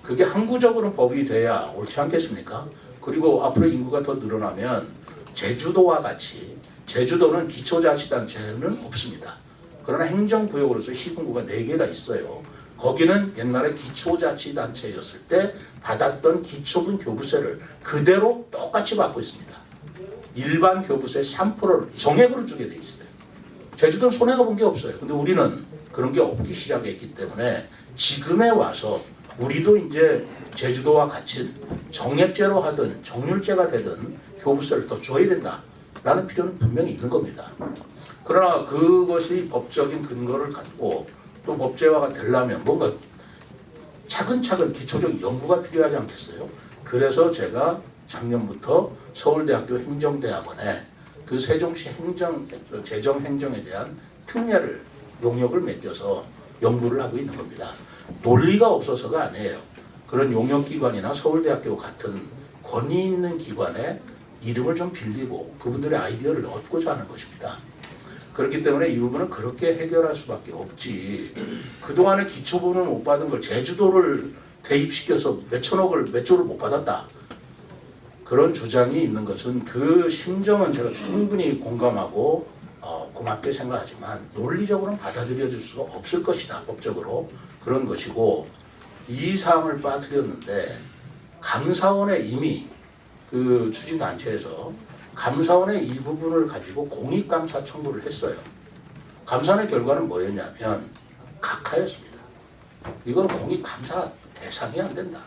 그게 항구적으로 법이 돼야 옳지 않겠습니까? 그리고 앞으로 인구가 더 늘어나면 제주도와 같이 제주도는 기초자치단체는 없습니다. 그러나 행정구역으로서 시군구가 4개가 있어요. 거기는 옛날에 기초자치단체였을 때 받았던 기초분 교부세를 그대로 똑같이 받고 있습니다. 일반 교부세 3%를 정액으로 주게 돼 있어요. 제주도는 손해가 본 게 없어요. 근데 우리는 그런 게 없기 시작했기 때문에 지금에 와서 우리도 이제 제주도와 같이 정액제로 하든 정률제가 되든 교부세를 더 줘야 된다라는 필요는 분명히 있는 겁니다. 그러나 그것이 법적인 근거를 갖고 또 법제화가 되려면 뭔가 차근차근 기초적 연구가 필요하지 않겠어요? 그래서 제가 작년부터 서울대학교 행정대학원에 그 세종시 재정행정에 대한 특례를 용역을 맡겨서 연구를 하고 있는 겁니다. 논리가 없어서가 아니에요. 그런 용역기관이나 서울대학교 같은 권위 있는 기관에 이름을 좀 빌리고 그분들의 아이디어를 얻고자 하는 것입니다. 그렇기 때문에 이 부분은 그렇게 해결할 수밖에 없지. 그동안에 기초분을 못 받은 걸 제주도를 대입시켜서 몇 조를 못 받았다. 그런 주장이 있는 것은 그 심정은 제가 충분히 공감하고 고맙게 생각하지만 논리적으로는 받아들여질 수가 없을 것이다. 법적으로. 그런 것이고 이 사항을 빠뜨렸는데 감사원에 이미 그 추진단체에서 감사원의 이 부분을 가지고 공익감사 청구를 했어요. 감사원의 결과는 뭐였냐면 각하였습니다. 이건 공익감사 대상이 안 된다.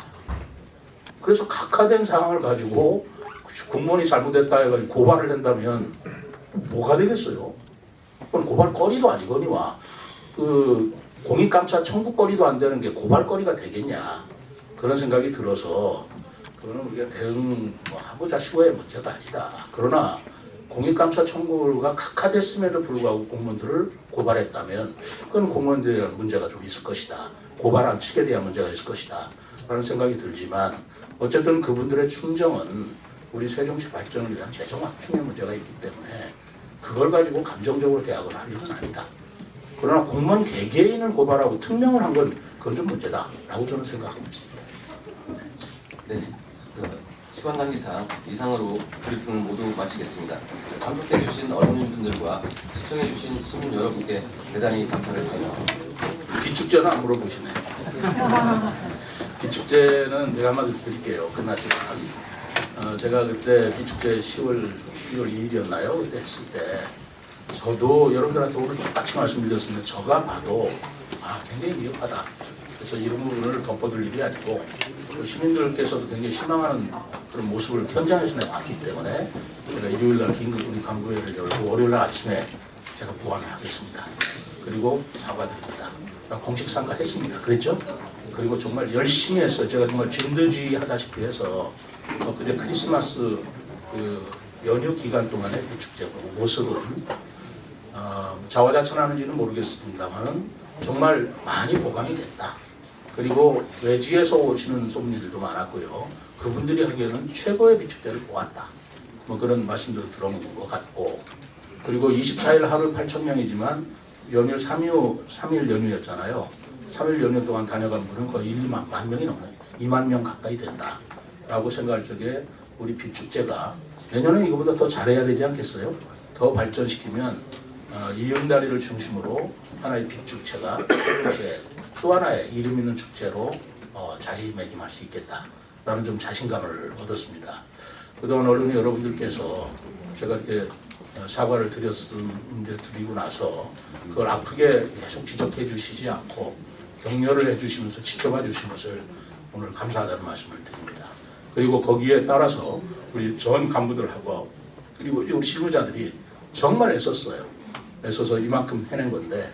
그래서 각하된 상황을 가지고 공무원이 잘못했다 해가지고 고발을 한다면 뭐가 되겠어요? 그건 고발거리도 아니거니와 그 공익감사 청구거리도 안 되는 게 고발거리가 되겠냐 그런 생각이 들어서 그거는 우리가 대응하고자 시고의 문제가 아니다. 그러나 공익감사 청구가 각하됐음에도 불구하고 공무원들을 고발했다면 그건 공무원들에 대한 문제가 좀 있을 것이다. 고발한 측에 대한 문제가 있을 것이다. 라는 생각이 들지만 어쨌든 그분들의 충정은 우리 세종시 발전을 위한 재정 확충의 문제가 있기 때문에 그걸 가지고 감정적으로 대학을 할 일은 아니다. 그러나 공무원 개개인을 고발하고 특명을 한 건 그건 좀 문제다라고 저는 생각하고 있습니다. 네, 시간 관계상 이상으로 브리핑을 모두 마치겠습니다. 참석해주신 언론인분들과 시청해주신 시민 여러분께 대단히 감사를 드립니다. 비축제는 안 물어보시네. 비축제는 제가 한마디 드릴게요. 끝났지만 제가 그때 비축제 10월 2일이었나요? 그때 했을 때 저도 여러분들한테 오늘 똑같이 말씀드렸습니다. 제가 봐도 굉장히 미흡하다. 그래서 이런 부분을 덮어둘 일이 아니고 시민들께서도 굉장히 실망하는 그런 모습을 현장에서 내가 봤기 때문에 제가 일요일날 긴급 우리 간부회를 열고 월요일날 아침에 제가 부활을 하겠습니다. 그리고 사과드립니다. 공식 참가했습니다. 그랬죠? 그리고 정말 열심히 했어요. 제가 정말 진드지 하다시피 해서 그제 크리스마스 그 연휴 기간 동안의 비축제 모습은 자화자찬하는지는 모르겠습니다만 정말 많이 보강이 됐다. 그리고 외지에서 오시는 손님들도 많았고요. 그분들이 하기에는 최고의 비축제를 보았다. 뭐 그런 말씀들을 들어온 것 같고, 그리고 24일 하루 8,000명이지만 연휴 3일 연휴였잖아요. 3일 연휴 동안 다녀간 분은 거의 2만 명이 넘는 2만 명 가까이 된다라고 생각할 적에 우리 비축제가 내년에 이거보다 더 잘해야 되지 않겠어요? 더 발전시키면 이응다리를 중심으로 하나의 비축제가 이제 또 하나의 이름 있는 축제로 자리매김할 수 있겠다라는 좀 자신감을 얻었습니다. 그동안 언론의 여러분들께서 제가 이렇게 사과를 드리고 나서 그걸 아프게 계속 지적해 주시지 않고 격려를 해주시면서 지켜봐 주신 것을 오늘 감사하다는 말씀을 드립니다. 그리고 거기에 따라서 우리 전 간부들하고 그리고 우리 실무자들이 정말 애썼어요. 애써서 이만큼 해낸 건데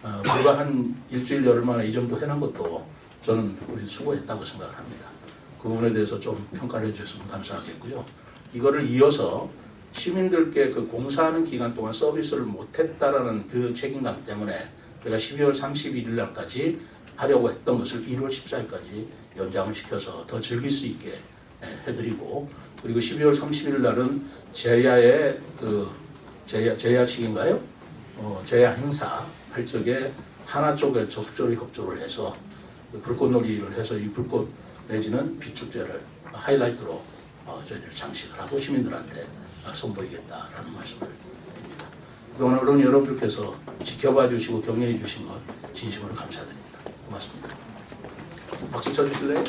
불과 한 일주일 열흘 만에 이 정도 해낸 것도 저는 우리 수고했다고 생각을 합니다. 그 부분에 대해서 좀 평가를 해주셨으면 감사하겠고요. 이거를 이어서 시민들께 그 공사하는 기간 동안 서비스를 못했다라는 그 책임감 때문에 제가 12월 31일 날까지 하려고 했던 것을 1월 14일까지 연장을 시켜서 더 즐길 수 있게 해드리고, 그리고 12월 30일 날은 제야의 제야식인가요? 제야 행사 할 적에 하나 쪽에 적절히 협조를 해서 불꽃놀이를 해서 이 불꽃 내지는 비축제를 하이라이트로 저희들 장식을 하고 시민들한테 선보이겠다라는 말씀을 드립니다. 그동안 언론 여러분들께서 지켜봐 주시고 격려해 주신 것 진심으로 감사드립니다. 고맙습니다. 박수 쳐주실래요?